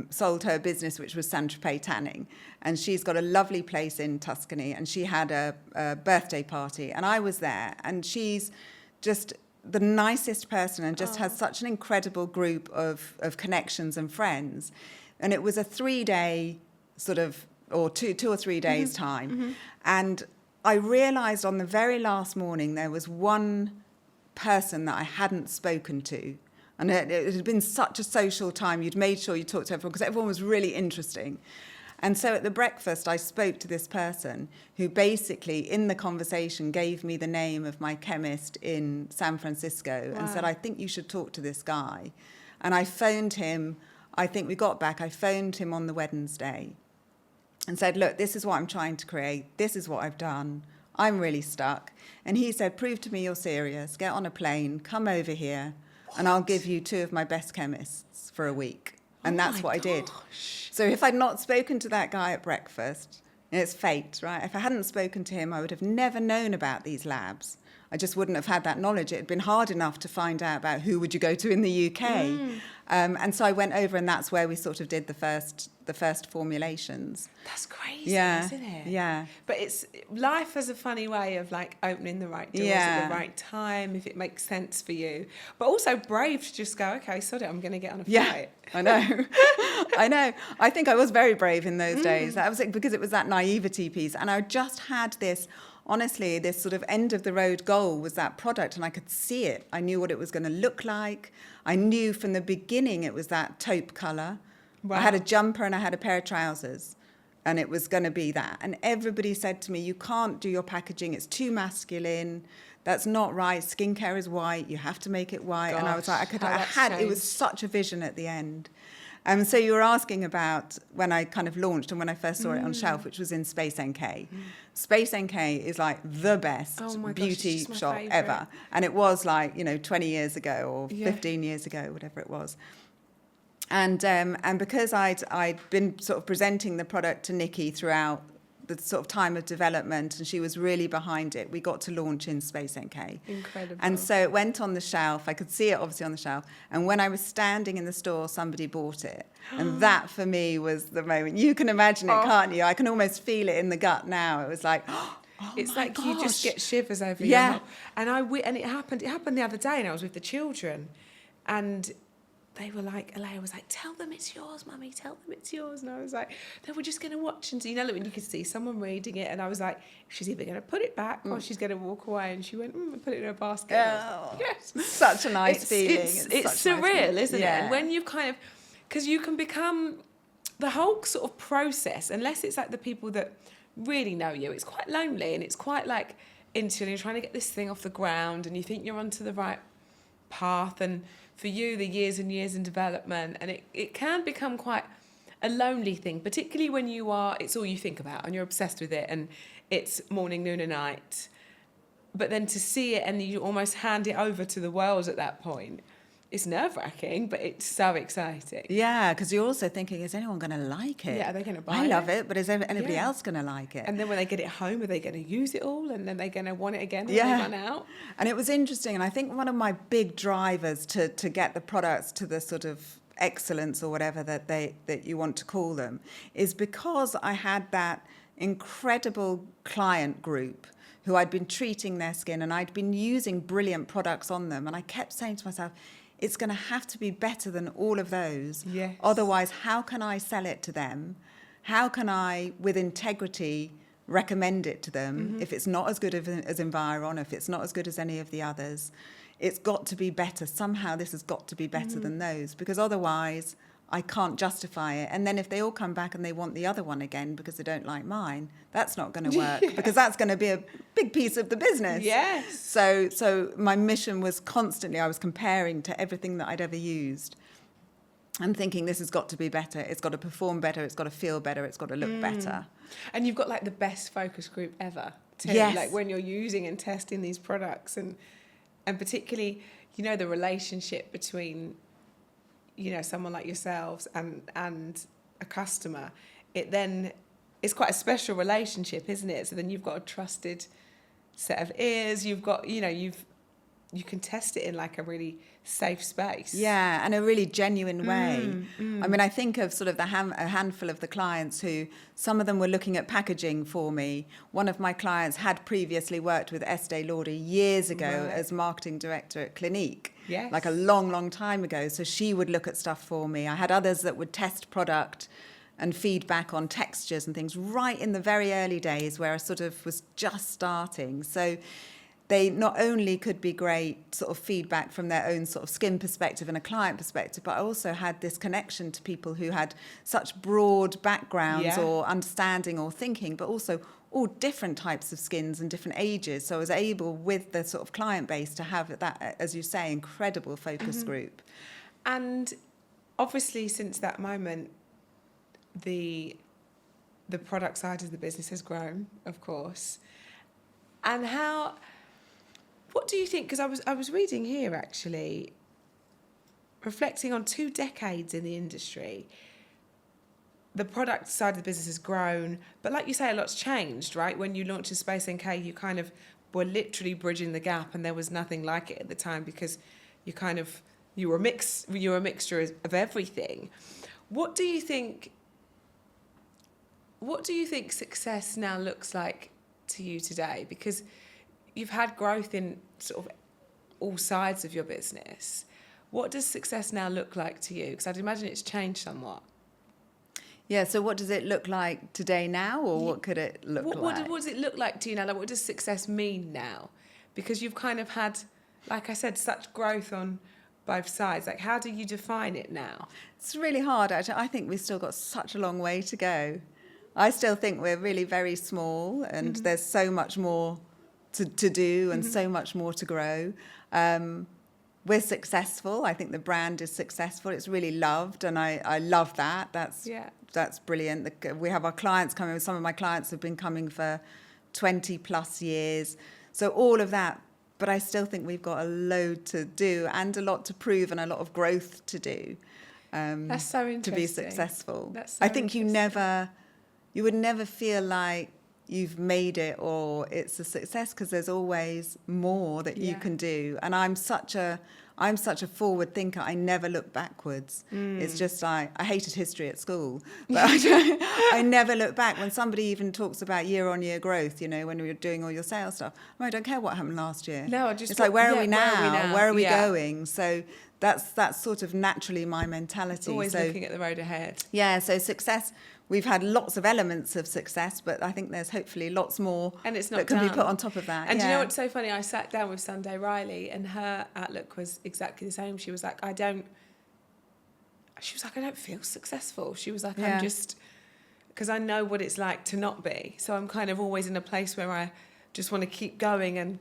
sold her business, which was Saint-Tropez tanning. And she's got a lovely place in Tuscany. And she had a birthday party. And I was there. And she's just the nicest person and just has such an incredible group of connections and friends. And it was a 3-day sort of, or two or 3 days time. And I realised on the very last morning there was one person that I hadn't spoken to. And it had been such a social time. You'd made sure you talked to everyone because everyone was really interesting. And so at the breakfast, I spoke to this person who basically, in the conversation, gave me the name of my chemist in San Francisco and said, I think you should talk to this guy. And I phoned him. I think we got back. I phoned him on the Wednesday and said, look, this is what I'm trying to create. This is what I've done. I'm really stuck. And he said, prove to me you're serious. Get on a plane, come over here, and I'll give you 2 of my best chemists for a week. And that's what I did. So if I'd not spoken to that guy at breakfast, and it's fate, right? If I hadn't spoken to him, I would have never known about these labs. I just wouldn't have had that knowledge. It had been hard enough to find out about who would you go to in the UK. And so I went over, and that's where we sort of did the first formulations. That's crazy, isn't it? Yeah. But life has a funny way of like opening the right doors at the right time, if it makes sense for you. But also brave to just go, okay, sod it, I'm going to get on a flight. Yeah, I know. I know. I think I was very brave in those days. That was it, because it was that naivety piece. And I just had this, honestly, this sort of end of the road goal was that product, and I could see it. I knew what it was going to look like. I knew from the beginning it was that taupe colour. Wow. I had a jumper and I had a pair of trousers, and it was going to be that. And everybody said to me, you can't do your packaging. It's too masculine. That's not right. Skincare is white. You have to make it white. Gosh, and I was like, it was such a vision at the end. So you were asking about when I kind of launched and when I first saw it on shelf, which was in Space NK. Space NK is like the best beauty shop ever. And it was like, 20 years ago or 15 years ago, whatever it was. And because I'd been sort of presenting the product to Nikki throughout the sort of time of development, and she was really behind it, we got to launch in Space NK. Incredible. And so it went on the shelf. I could see it obviously on the shelf. And when I was standing in the store, somebody bought it. And that for me was the moment. You can imagine it, can't you? I can almost feel it in the gut now. It was like, it's like you just get shivers over your heart. And it happened the other day, and I was with the children, and they were like, Alea was like, tell them it's yours, Mummy, tell them it's yours. And I was like, no, we're just going to watch. And so, when you could see someone reading it, and I was like, she's either going to put it back or she's going to walk away. And she went, put it in her basket. Oh, yes. Such a nice feeling. It's surreal, isn't it? And when you've because you can become, the whole sort of process, unless it's like the people that really know you, it's quite lonely, and it's quite like until you're trying to get this thing off the ground and you think you're onto the right path, and for you the years and years in development, and it can become quite a lonely thing, particularly when it's all you think about and you're obsessed with it, and it's morning, noon and night. But then to see it and you almost hand it over to the world at that point, it's nerve-wracking, but it's so exciting. Yeah, because you're also thinking, is anyone going to like it? Yeah, are they going to buy it? I love it, but is anybody else going to like it? And then when they get it home, are they going to use it all? And then they're going to want it again when they run out? And it was interesting. And I think one of my big drivers to get the products to the sort of excellence or whatever that you want to call them is because I had that incredible client group who I'd been treating their skin, and I'd been using brilliant products on them. And I kept saying to myself, it's going to have to be better than all of those. Yes. Otherwise, how can I sell it to them? How can I, with integrity, recommend it to them if it's not as good as Environ, if it's not as good as any of the others? It's got to be better. Somehow this has got to be better than those, because otherwise I can't justify it. And then if they all come back and they want the other one again because they don't like mine, that's not going to work because that's going to be a big piece of the business. Yes. So my mission was constantly, I was comparing to everything that I'd ever used and thinking this has got to be better. It's got to perform better. It's got to feel better. It's got to look better. And you've got like the best focus group ever too. Yes. Like when you're using and testing these products, and particularly, the relationship between someone like yourselves and a customer, it's quite a special relationship, isn't it? So then you've got a trusted set of ears. You've got, you can test it in like a really safe space. Yeah, and a really genuine way. I mean, I think of sort of a handful of the clients who, some of them were looking at packaging for me. One of my clients had previously worked with Estee Lauder years ago as marketing director at Clinique. Yes. Like a long, long time ago. So she would look at stuff for me. I had others that would test product and feedback on textures and things right in the very early days where I sort of was just starting. So they not only could be great sort of feedback from their own sort of skin perspective and a client perspective, but I also had this connection to people who had such broad backgrounds or understanding or thinking, but also all different types of skins and different ages. So I was able, with the sort of client base, to have that, as you say, incredible focus group. And obviously, since that moment, the product side of the business has grown, of course. And what do you think? Because I was reading here, actually, reflecting on 2 decades in the industry, the product side of the business has grown, but like you say, a lot's changed, right? When you launched a Space NK, you kind of were literally bridging the gap, and there was nothing like it at the time because you were a mixture of everything. What do you think success now looks like to you today? Because you've had growth in sort of all sides of your business. What does success now look like to you? Because I'd imagine it's changed somewhat. Yeah, so what does it look like today now, or what could it look like? What does it look like to you now? Like, what does success mean now? Because you've kind of had, like I said, such growth on both sides. Like, how do you define it now? It's really hard, actually. I think we've still got such a long way to go. I still think we're really very small, and there's so much more to do and so much more to grow. We're successful. I think the brand is successful. It's really loved, and I love that. That's brilliant. We have our clients coming. Some of my clients have been coming for 20 plus years. So all of that. But I still think we've got a load to do and a lot to prove and a lot of growth to do. That's so interesting. To be successful. That's so I think you would never feel like you've made it or it's a success, because there's always more that you can do. And I'm such a forward thinker. I never look backwards. It's just like, I hated history at school, but I never look back. When somebody even talks about year-on-year growth, you know, when we were doing all your sales stuff, I don't care what happened last year. No, it's like, where are we now? Where are we going? So that's sort of naturally my mentality. Always looking at the road ahead. Yeah, so success. We've had lots of elements of success, but I think there's hopefully lots more that can be put on top of that. And do you know what's so funny? I sat down with Sunday Riley, and her outlook was exactly the same. She was like, I don't feel successful. She was like, I'm just, because I know what it's like to not be. So I'm kind of always in a place where I just want to keep going, and,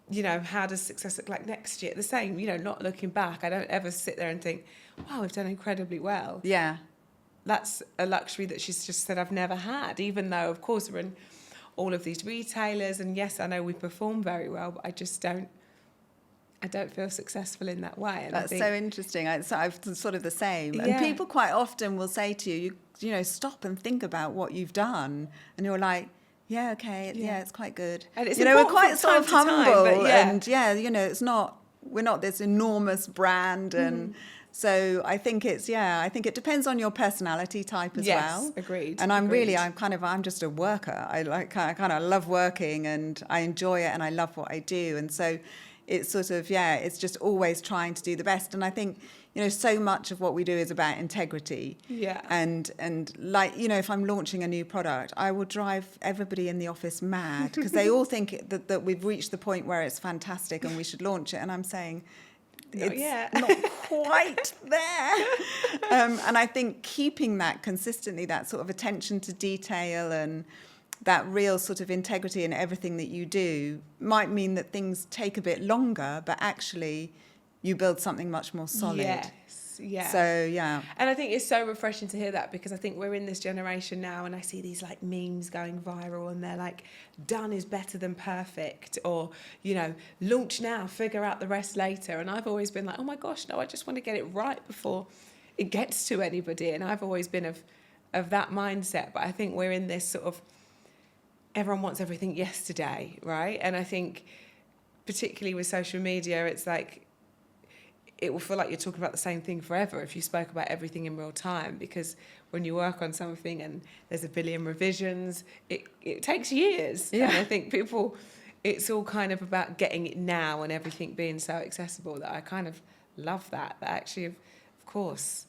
you know, how does success look like next year? The same, you know, not looking back. I don't ever sit there and think, wow, we've done incredibly well. Yeah. That's a luxury that she's just said I've never had, even though, of course, we're in all of these retailers. And yes, I know we perform very well, but I don't feel successful in that way. And that's so interesting. I'm sort of the same. And people quite often will say to you, you know, stop and think about what you've done. And you're like, yeah, okay, it's quite good. And it's, you know, we're quite sort of humble. And you know, we're not this enormous brand. And so I think it depends on your personality type as well. Yes, agreed. And I'm just a worker. I kind of love working, and I enjoy it, and I love what I do. And so it's sort of, it's just always trying to do the best. And I think, you know, so much of what we do is about integrity. Yeah. And like, you know, if I'm launching a new product, I will drive everybody in the office mad, because they all think that we've reached the point where it's fantastic and we should launch it. And I'm saying, it's not quite there. And I think keeping that consistently, that sort of attention to detail and that real sort of integrity in everything that you do might mean that things take a bit longer, but actually you build something much more solid. Yes, yeah. So, yeah. And I think it's so refreshing to hear that, because I think we're in this generation now, and I see these like memes going viral, and they're like, done is better than perfect, or, you know, launch now, figure out the rest later. And I've always been like, oh my gosh, no, I just want to get it right before it gets to anybody. And I've always been of that mindset. But I think we're in this sort of, everyone wants everything yesterday, right? And I think particularly with social media, it's like, it will feel like you're talking about the same thing forever if you spoke about everything in real time, because when you work on something and there's a billion revisions, it takes years. Yeah. And I think it's all kind of about getting it now and everything being so accessible, that I kind of love that actually, of course,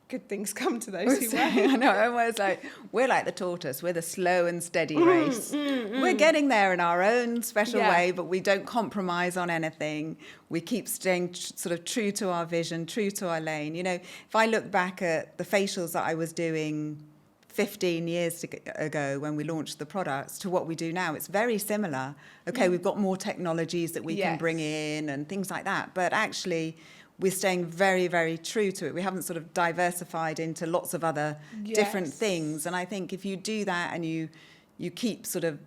good things come to those who wait. I know, almost like we're like the tortoise. We're the slow and steady race. We're getting there in our own special way, but we don't compromise on anything. We keep staying sort of true to our vision, true to our lane. You know, if I look back at the facials that I was doing 15 years ago when we launched the products to what we do now, it's very similar. Okay, we've got more technologies that we can bring in and things like that, but actually we're staying very, very true to it. We haven't sort of diversified into lots of other different things. And I think if you do that and you keep sort of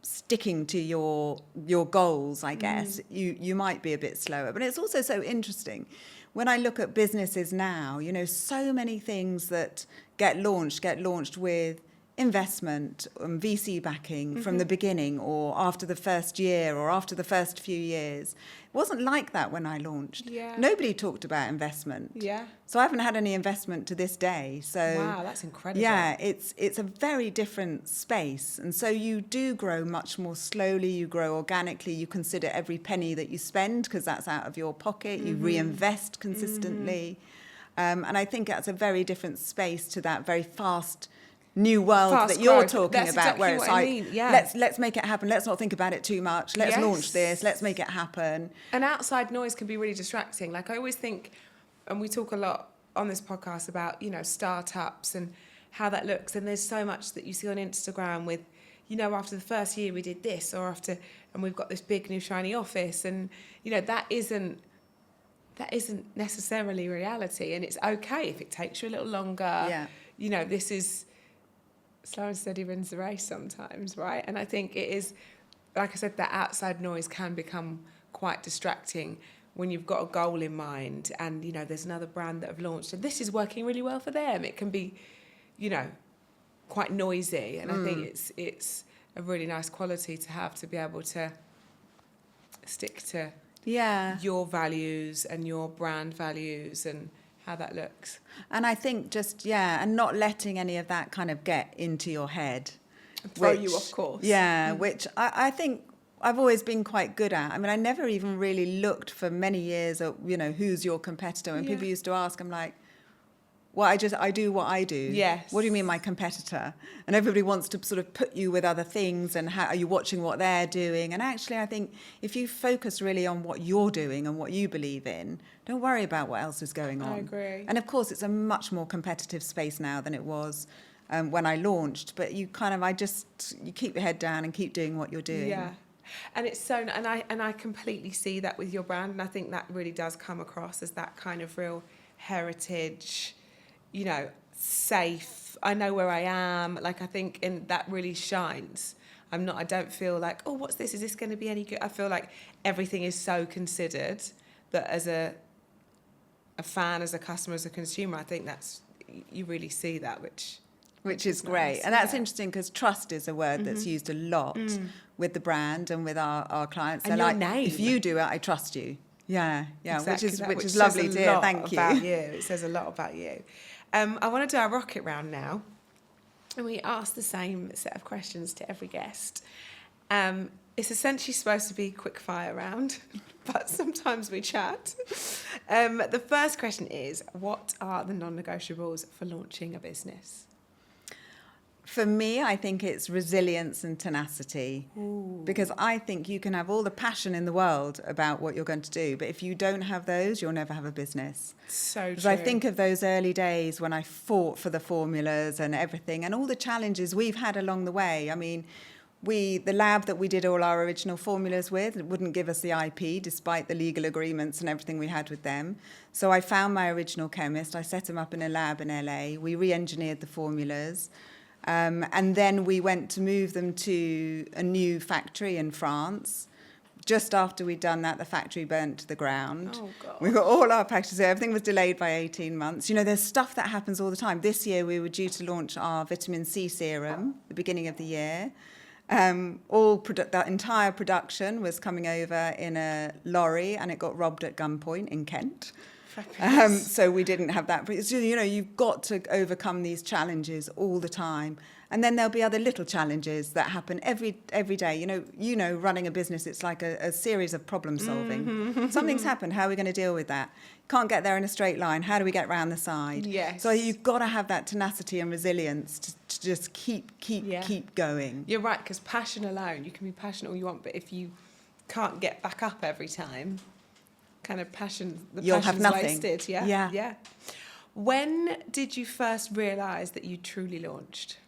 sticking to your goals, I guess, you might be a bit slower. But it's also so interesting. When I look at businesses now, you know, so many things that get launched with investment and VC backing from the beginning or after the first year or after the first few years. It wasn't like that when I launched. Nobody talked about investment. So I haven't had any investment to this day. So wow, that's incredible. Yeah, it's a very different space. And so you do grow much more slowly, you grow organically, you consider every penny that you spend because that's out of your pocket, you reinvest consistently. And I think that's a very different space to that very fast new world that you're talking about, where it's like, let's make it happen. Let's not think about it too much. Let's launch this. Let's make it happen. And outside noise can be really distracting. Like I always think, and we talk a lot on this podcast about, you know, startups and how that looks. And there's so much that you see on Instagram with, you know, after the first year we did this, or after, and we've got this big new shiny office, and you know that isn't necessarily reality. And it's okay if it takes you a little longer. You know, this is slow and steady wins the race sometimes, right? And I think it is, like I said, that outside noise can become quite distracting when you've got a goal in mind and, you know, there's another brand that have launched and this is working really well for them. It can be, you know, quite noisy. And I think it's a really nice quality to have, to be able to stick to your values and your brand values and how that looks. And I think just, and not letting any of that kind of get into your head. Throw you off course. Which I think I've always been quite good at. I mean, I never even really looked for many years at, you know, who's your competitor? When people used to ask, I'm like, well, I do what I do. Yes. What do you mean my competitor? And everybody wants to sort of put you with other things and how are you watching what they're doing? And actually, I think if you focus really on what you're doing and what you believe in, don't worry about what else is going on. I agree. And of course, it's a much more competitive space now than it was when I launched. But you you keep your head down and keep doing what you're doing. Yeah. And it's so, and I completely see that with your brand. And I think that really does come across as that kind of real heritage, you know, safe, I know where I am. Like, I think that really shines. I don't feel like, oh, what's this? Is this going to be any good? I feel like everything is so considered that as a fan, as a customer, as a consumer, I think you really see that, which is great. Nice. And that's interesting because trust is a word that's used a lot with the brand and with our clients. And They're your like, name. If you do it, I trust you. Exactly, which is lovely to hear. Thank you. About you. It says a lot about you. I want to do our rocket round now. And we ask the same set of questions to every guest. It's essentially supposed to be quick fire round, but sometimes we chat. The first question is, what are the non-negotiables for launching a business? For me, I think it's resilience and tenacity. Ooh. Because I think you can have all the passion in the world about what you're going to do, but if you don't have those, you'll never have a business. So true. Because I think of those early days when I fought for the formulas and everything and all the challenges we've had along the way. I mean, the lab that we did all our original formulas with wouldn't give us the IP despite the legal agreements and everything we had with them. So I found my original chemist. I set him up in a lab in LA. We re-engineered the formulas. And then we went to move them to a new factory in France. Just after we'd done that, the factory burnt to the ground. Oh, God. We got all our packages there. Everything was delayed by 18 months. You know, there's stuff that happens all the time. This year, we were due to launch our vitamin C serum at the beginning of the year. That entire production was coming over in a lorry, and it got robbed at gunpoint in Kent. So we didn't have that. So, you know, you've got to overcome these challenges all the time. And then there'll be other little challenges that happen every day. Running a business, it's like a series of problem solving. Something's happened. How are we going to deal with that? Can't get there in a straight line. How do we get round the side? Yes. So you've got to have that tenacity and resilience to just keep going. You're right, because passion alone, you can be passionate all you want, but if you can't get back up every time, kind of you'll have nothing. Wasted. Yeah. When did you first realise that you truly launched?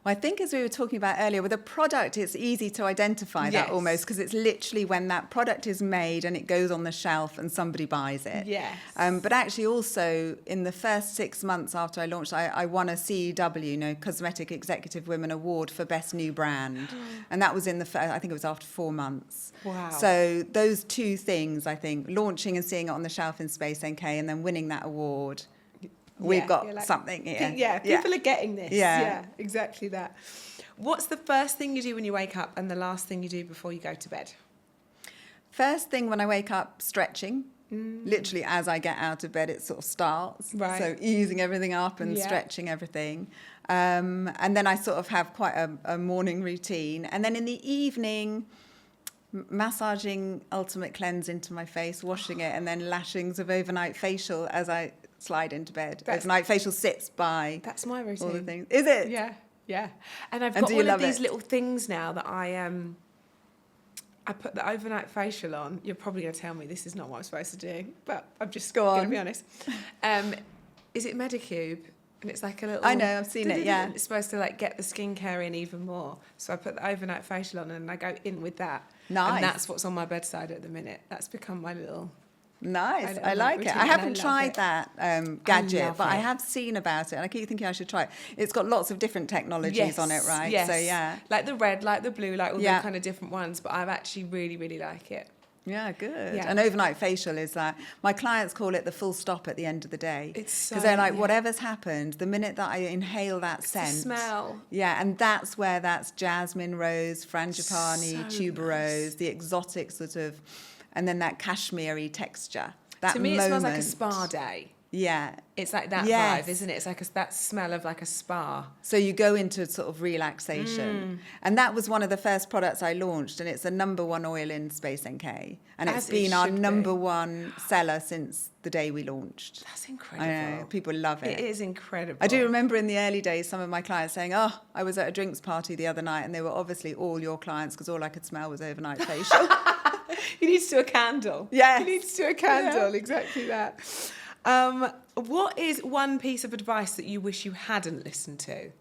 Well, I think as we were talking about earlier, with a product, it's easy to identify that almost, because it's literally when that product is made and it goes on the shelf and somebody buys it. Yes. But actually also in the first 6 months after I launched, I won a CEW, Cosmetic Executive Women Award for Best New Brand. And that was I think it was after 4 months. Wow. So those two things, I think, launching and seeing it on the shelf in Space NK and then winning that award. We've got something here. Yeah, people are getting this. Yeah, exactly that. What's the first thing you do when you wake up and the last thing you do before you go to bed? First thing when I wake up, stretching. Literally as I get out of bed, it sort of starts. Right. So easing everything up and stretching everything. And then I sort of have quite a morning routine. And then in the evening, massaging Ultimate Cleanse into my face, washing it, and then lashings of overnight facial as I slide into bed. Overnight facial sits by. That's my routine. All the things. Is it? Yeah. And I've got one of these little things now that I put the overnight facial on. You're probably going to tell me this is not what I'm supposed to do, but I'm just going to be honest. Is it Medicube? And it's like a little... I know, I've seen it, yeah. It's supposed to get the skincare in even more. So I put the overnight facial on and I go in with that. Nice. And that's what's on my bedside at the minute. That's become my little... Nice, I like it. I haven't tried that gadget, but I have seen about it and I keep thinking I should try it. It's got lots of different technologies on it, right? Yes. So, yeah. Like the red, like the blue, like all the kind of different ones, but I've actually really, really like it. Yeah, good. Yeah. An overnight facial is like, my clients call it the full stop at the end of the day. It's so... Because they're like, whatever's happened, the minute that I inhale that scent... The smell. Yeah, and that's where that's jasmine rose, frangipani, tuberose, the exotic sort of... And then that cashmere-y texture. To me, it smells like a spa day. Yeah. It's like that vibe, isn't it? It's like that smell of like a spa. So you go into sort of relaxation. And that was one of the first products I launched, and it's a #1 oil in Space NK. And it's been our #1 seller since the day we launched. That's incredible. I know, people love it. It is incredible. I do remember in the early days, some of my clients saying, I was at a drinks party the other night, and they were obviously all your clients because all I could smell was overnight facial. You need to do a candle. Yes. You need to do a candle, exactly that. What is one piece of advice that you wish you hadn't listened to?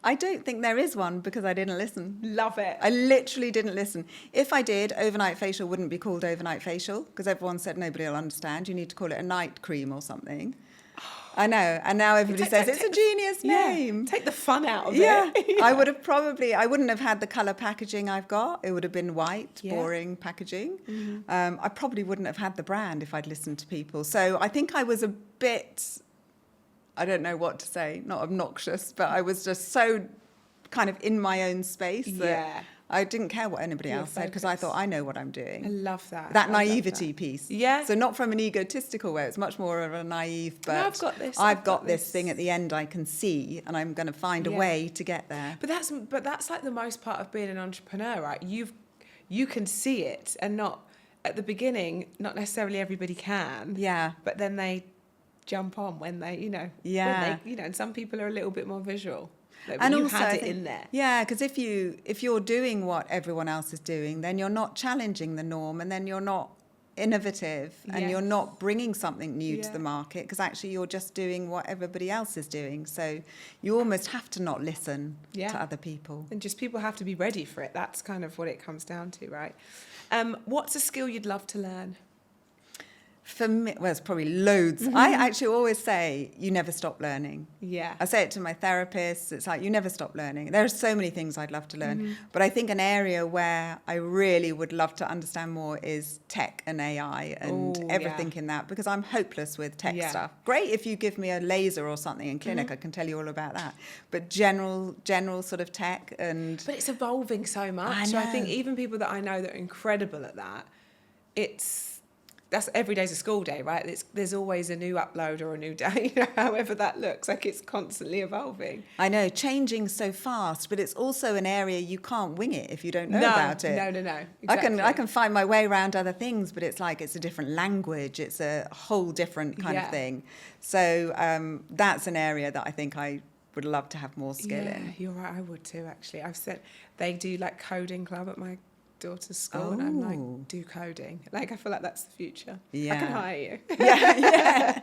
I don't think there is one because I didn't listen. Love it. I literally didn't listen. If I did, overnight facial wouldn't be called overnight facial because everyone said nobody will understand. You need to call it a night cream or something. I know, and now everybody says it's a genius name. Take the fun out of it. I wouldn't have had the colour packaging I've got. It would have been white, boring packaging. I probably wouldn't have had the brand if I'd listened to people. So I think I was a bit, I don't know what to say, not obnoxious, but I was just so kind of in my own space that I didn't care what anybody else said because I thought I know what I'm doing. I love that. That naivety piece. Yeah. So not from an egotistical way. It's much more of a naive, but no, I've got this thing at the end I can see and I'm going to find a way to get there. But that's like the most part of being an entrepreneur, right? You can see it and not at the beginning, not necessarily everybody can. Yeah. But then they jump on when they, and some people are a little bit more visual. And you also, had it in there. Yeah, because if you're doing what everyone else is doing, then you're not challenging the norm, and then you're not innovative, and you're not bringing something new to the market, because actually you're just doing what everybody else is doing. So you almost have to not listen to other people. And just people have to be ready for it. That's kind of what it comes down to, right? What's a skill you'd love to learn? For me, well, it's probably loads. I actually always say, you never stop learning. Yeah. I say it to my therapists. It's like, you never stop learning. There are so many things I'd love to learn. But I think an area where I really would love to understand more is tech and AI and everything in that, because I'm hopeless with tech stuff. Great if you give me a laser or something in clinic, I can tell you all about that. But general sort of tech and... But it's evolving so much. I know. So I think even people that I know that are incredible at that, that's every day's a school day, right? There's always a new upload or a new day, however that looks. Like it's constantly evolving. I know, changing so fast, but it's also an area you can't wing it if you don't know about it. No. Exactly. I can find my way around other things, but it's like it's a different language. It's a whole different kind of thing. So that's an area that I think I would love to have more skill in. You're right. I would too, actually. I've said they do like coding club at my daughter's school, and I'm like, do coding. Like, I feel like that's the future. Yeah. I can hire you. Yeah.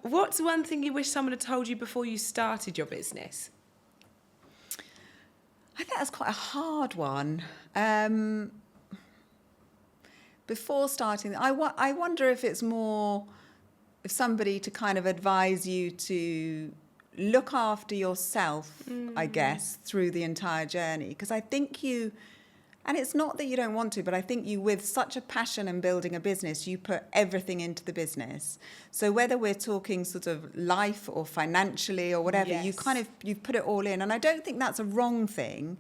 What's one thing you wish someone had told you before you started your business? I think that's quite a hard one. Before starting, I wonder if it's more if somebody to kind of advise you to look after yourself, I guess, through the entire journey. Because I think and it's not that you don't want to, but I think you, with such a passion in building a business, you put everything into the business. So whether we're talking sort of life or financially or whatever, you've put it all in. And I don't think that's a wrong thing.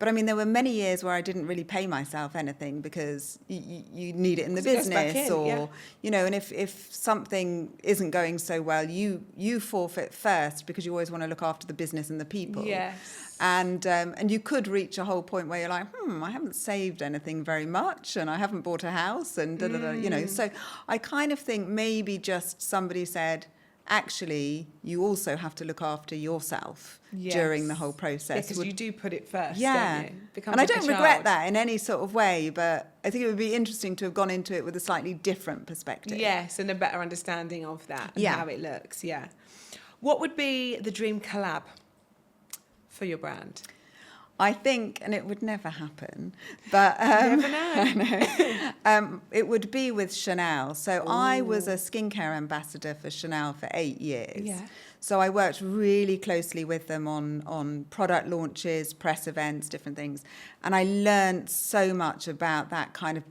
But I mean, there were many years where I didn't really pay myself anything because you need it in the business, and if something isn't going so well, you forfeit first because you always want to look after the business and the people. Yes. And you could reach a whole point where you're like, I haven't saved anything very much, and I haven't bought a house, and So I kind of think maybe just somebody said, actually, you also have to look after yourself during the whole process. Because you do put it first, don't you? And I don't regret that in any sort of way, but I think it would be interesting to have gone into it with a slightly different perspective. Yes, and a better understanding of that and how it looks, What would be the dream collab for your brand? I think, and it would never happen, but you never know. It would be with Chanel. So I was a skincare ambassador for Chanel for 8 years. Yeah. So I worked really closely with them on product launches, press events, different things. And I learned so much about that kind of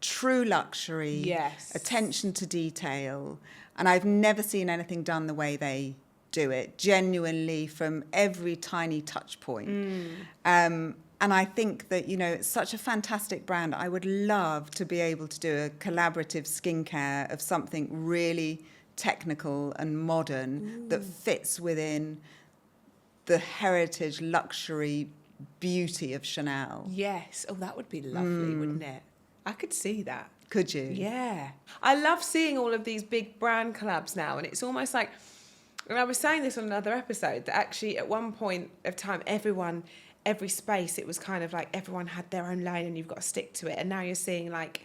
true luxury, attention to detail. And I've never seen anything done the way they do it, genuinely, from every tiny touch point. And I think that, it's such a fantastic brand. I would love to be able to do a collaborative skincare of something really technical and modern that fits within the heritage, luxury, beauty of Chanel. Yes. Oh, that would be lovely, wouldn't it? I could see that. Could you? Yeah. I love seeing all of these big brand collabs now, and it's almost like, and I was saying this on another episode, that actually at one point of time, every space, it was kind of like everyone had their own lane and you've got to stick to it. And now you're seeing like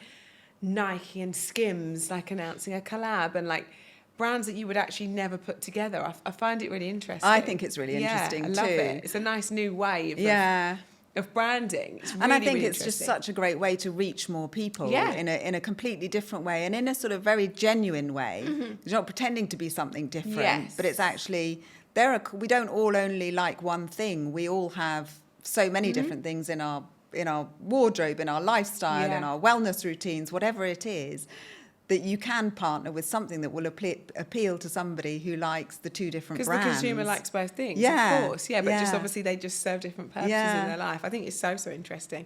Nike and Skims like announcing a collab, and like brands that you would actually never put together. I find it really interesting. I think it's really interesting too. I love it. It's a nice new wave of branding. It's really, and I think really it's just such a great way to reach more people in a completely different way, and in a sort of very genuine way. You're not pretending to be something different, but it's actually we don't all only like one thing. We all have so many different things in our wardrobe, in our lifestyle, in our wellness routines, whatever it is, that you can partner with something that will appeal to somebody who likes the two different brands. Because the consumer likes both things, of course. But just obviously they just serve different purposes in their life. I think it's so interesting.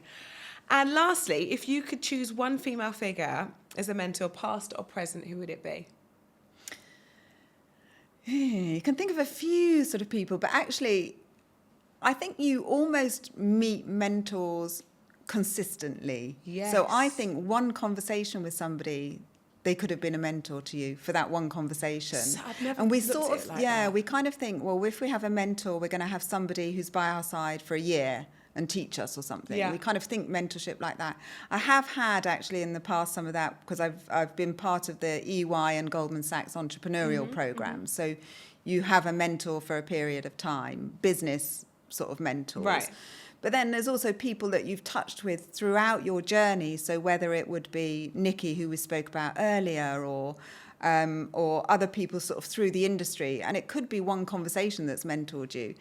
And lastly, if you could choose one female figure as a mentor, past or present, who would it be? You can think of a few sort of people, but actually, I think you almost meet mentors consistently. Yes. So I think one conversation with somebody, they could have been a mentor to you for that one conversation. So I've never and we looked sort at of, it like that. We kind of think, well, if we have a mentor, we're going to have somebody who's by our side for a year and teach us or something. We kind of think mentorship like that. I have had actually in the past some of that, because I've been part of the EY and Goldman Sachs entrepreneurial programs. So you have a mentor for a period of time, business sort of mentors. Right. But then there's also people that you've touched with throughout your journey. So whether it would be Nikki, who we spoke about earlier, or other people sort of through the industry. And it could be one conversation that's mentored you.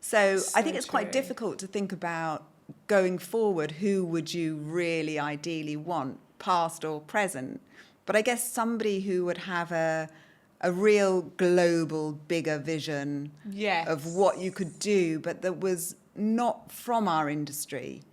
So I think it's quite difficult to think about going forward, who would you really ideally want, past or present? But I guess somebody who would have a real global, bigger vision of what you could do, but that was not from our industry.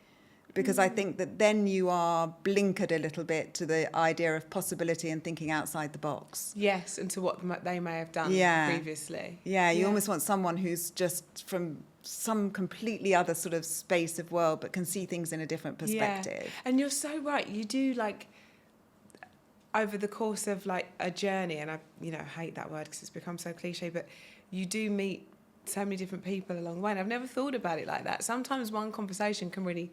because I think that then you are blinkered a little bit to the idea of possibility and thinking outside the box. Yes, and to what they may have done previously. Yeah, you almost want someone who's just from some completely other sort of space of world, but can see things in a different perspective. Yeah. And you're so right. You do, like, over the course of, like, a journey, and I, hate that word because it's become so cliche, but you do meet so many different people along the way. And I've never thought about it like that. Sometimes one conversation can really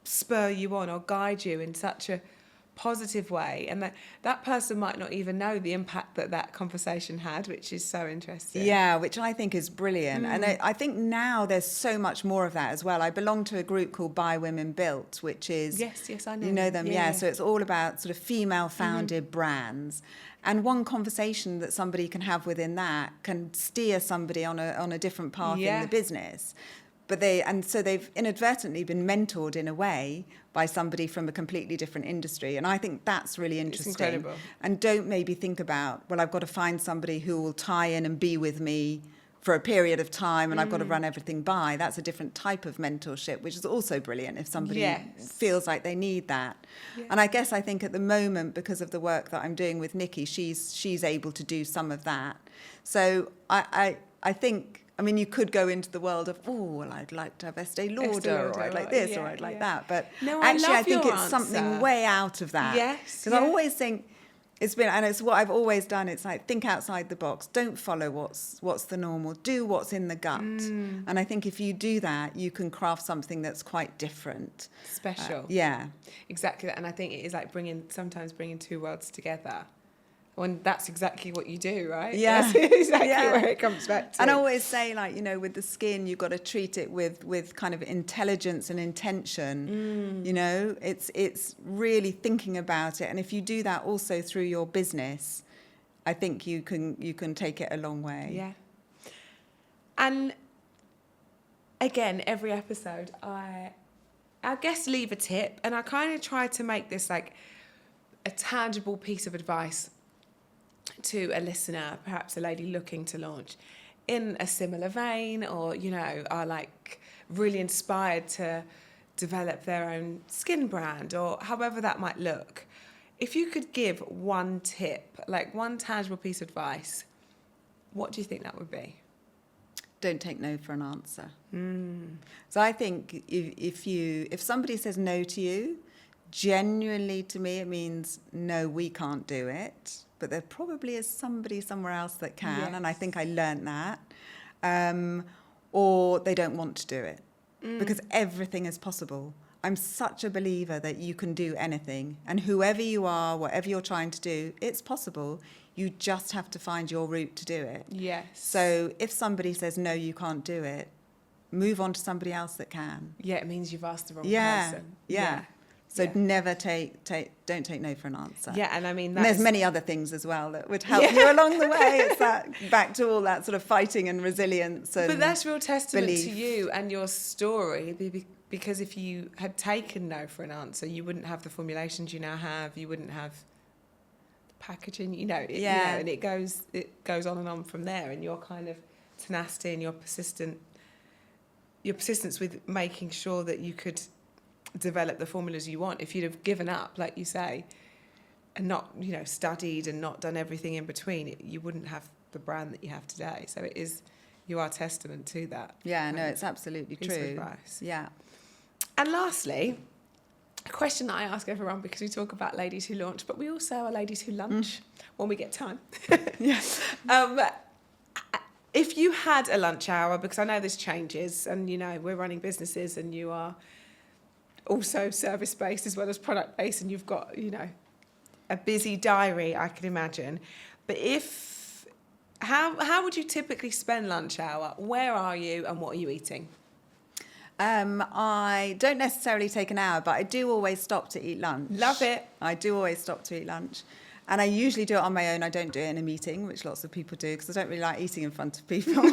spur you on or guide you in such a positive way, and that person might not even know the impact that conversation had, which is so interesting. Yeah, which I think is brilliant. And I think now there's so much more of that as well. I belong to a group called By Women Built, which is... Yes, I know. You know them, yeah. So it's all about sort of female-founded brands. And one conversation that somebody can have within that can steer somebody on a different path in the business. But they've inadvertently been mentored in a way by somebody from a completely different industry. And I think that's really interesting. It's incredible. And don't maybe think about, well, I've got to find somebody who will tie in and be with me for a period of time and I've got to run everything by. That's a different type of mentorship, which is also brilliant if somebody feels like they need that. Yeah. And I think at the moment, because of the work that I'm doing with Nikki, she's able to do some of that. So I think... I mean, you could go into the world of, I'd like to have Estee Lauder, or I'd like this, or I'd like that. But actually, I think it's something way out of that. Yes. Because I always think it's what I've always done. It's like, think outside the box. Don't follow what's the normal. Do what's in the gut. And I think if you do that, you can craft something that's quite different. Special. Yeah. Exactly that. And I think it is like sometimes bringing two worlds together. When that's exactly what you do, right? Yeah. That's exactly where it comes back to. And I always say, like, with the skin, you've got to treat it with kind of intelligence and intention. It's really thinking about it. And if you do that also through your business, I think you can take it a long way. Yeah. And again, every episode, I guess leave a tip, and I kind of try to make this like a tangible piece of advice to a listener, perhaps a lady looking to launch in a similar vein, or are like really inspired to develop their own skin brand, or however that might look. If you could give one tip, like one tangible piece of advice, what do you think that would be? Don't take no for an answer. So I think if somebody says no to you, genuinely to me it means no, we can't do it, but there probably is somebody somewhere else that can. And I think I learned that. Or they don't want to do it, because everything is possible. I'm such a believer that you can do anything, and whoever you are, whatever you're trying to do, it's possible. You just have to find your route to do it. Yes. So if somebody says no, you can't do it, move on to somebody else that can. Yeah, it means you've asked the wrong person. Yeah. So never don't take no for an answer. Yeah, and I mean... And there's many other things as well that would help you along the way. It's that back to all that sort of fighting and resilience. And but that's real testament belief. To you and your story, because if you had taken no for an answer, you wouldn't have the formulations you now have, you wouldn't have the packaging, and it goes on and on from there, and your kind of tenacity and your persistence with making sure that you could develop the formulas you want. If you'd have given up, like you say, and not studied and not done everything in between, you wouldn't have the brand that you have today. So you are testament to that. It's absolutely true. Advice. Yeah. And lastly, a question that I ask everyone, because we talk about ladies who launch, but we also are ladies who lunch when we get time. Yes. If you had a lunch hour, because I know this changes, and we're running businesses, and you are also service-based as well as product-based, and you've got, a busy diary, I can imagine. But how would you typically spend lunch hour? Where are you and what are you eating? I don't necessarily take an hour, but I do always stop to eat lunch. Love it. I do always stop to eat lunch. And I usually do it on my own. I don't do it in a meeting, which lots of people do, because I don't really like eating in front of people.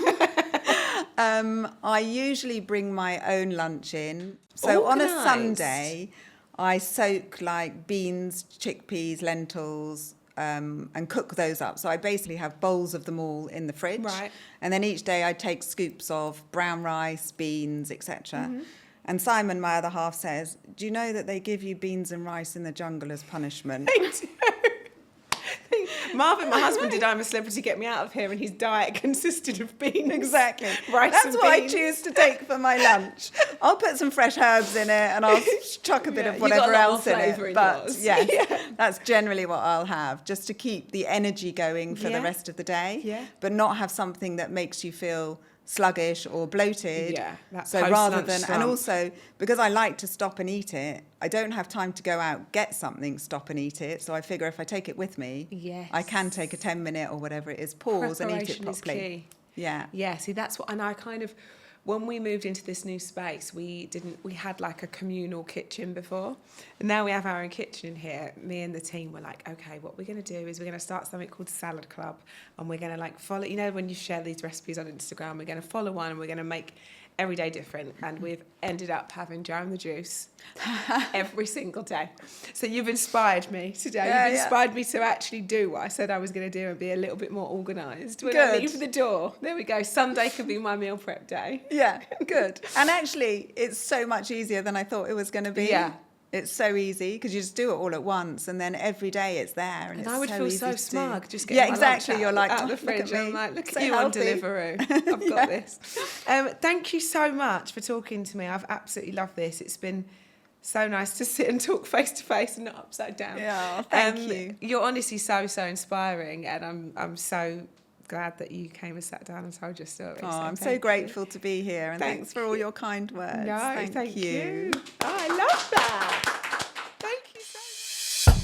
I usually bring my own lunch in. So Organised. On a Sunday, I soak like beans, chickpeas, lentils, and cook those up. So I basically have bowls of them all in the fridge. Right. And then each day I take scoops of brown rice, beans, etc. And Simon, my other half, says, do you know that they give you beans and rice in the jungle as punishment? They do. Marvin, my husband, did I'm a Celebrity get me out of here, and his diet consisted of beans. Exactly. Rice That's and what beans. I choose to take for my lunch. I'll put some fresh herbs in it, and I'll chuck a bit of whatever else in it. But that's generally what I'll have, just to keep the energy going for the rest of the day, but not have something that makes you feel sluggish or bloated. Yeah, that so rather than, slump. and also because I like to stop and eat it, I don't have time to go out, get something, stop and eat it. So I figure if I take it with me, I can take a 10-minute or whatever it is, pause and eat it properly. Is key. Yeah. See, that's what, and I kind of, when we moved into this new space, we had like a communal kitchen before, and now we have our own kitchen in here. Me and the team were like, okay, what we're going to do is we're going to start something called Salad Club, and we're going to like follow, you know, when you share these recipes on Instagram, we're going to follow one and we're going to make every day different. And we've ended up having Jam the Juice every single day. So you've inspired me today. You've inspired me to actually do what I said I was going to do and be a little bit more organised. When I leave the door, there we go. Sunday could be my meal prep day. Yeah, good. And actually, it's so much easier than I thought it was going to be. Yeah. It's so easy because you just do it all at once, and then every day it's there. And it's I would feel easy so to smug do. just getting my lunch You're like, out of the fridge. I'm like, look at you on Deliveroo. I've got this. Thank you so much for talking to me. I've absolutely loved this. It's been so nice to sit and talk face to face and not upside down. Yeah, thank you. You're honestly so inspiring, and I'm so glad that you came and sat down and told your story. Oh, I'm so grateful to be here, and thanks for all your kind words. No, thank you. Oh, I love that. Thank you so much.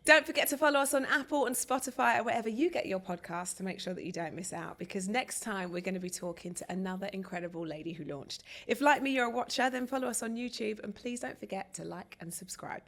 Don't forget to follow us on Apple and Spotify or wherever you get your podcasts to make sure that you don't miss out, because next time we're going to be talking to another incredible lady who launched. If, like me, you're a watcher, then follow us on YouTube, and please don't forget to like and subscribe.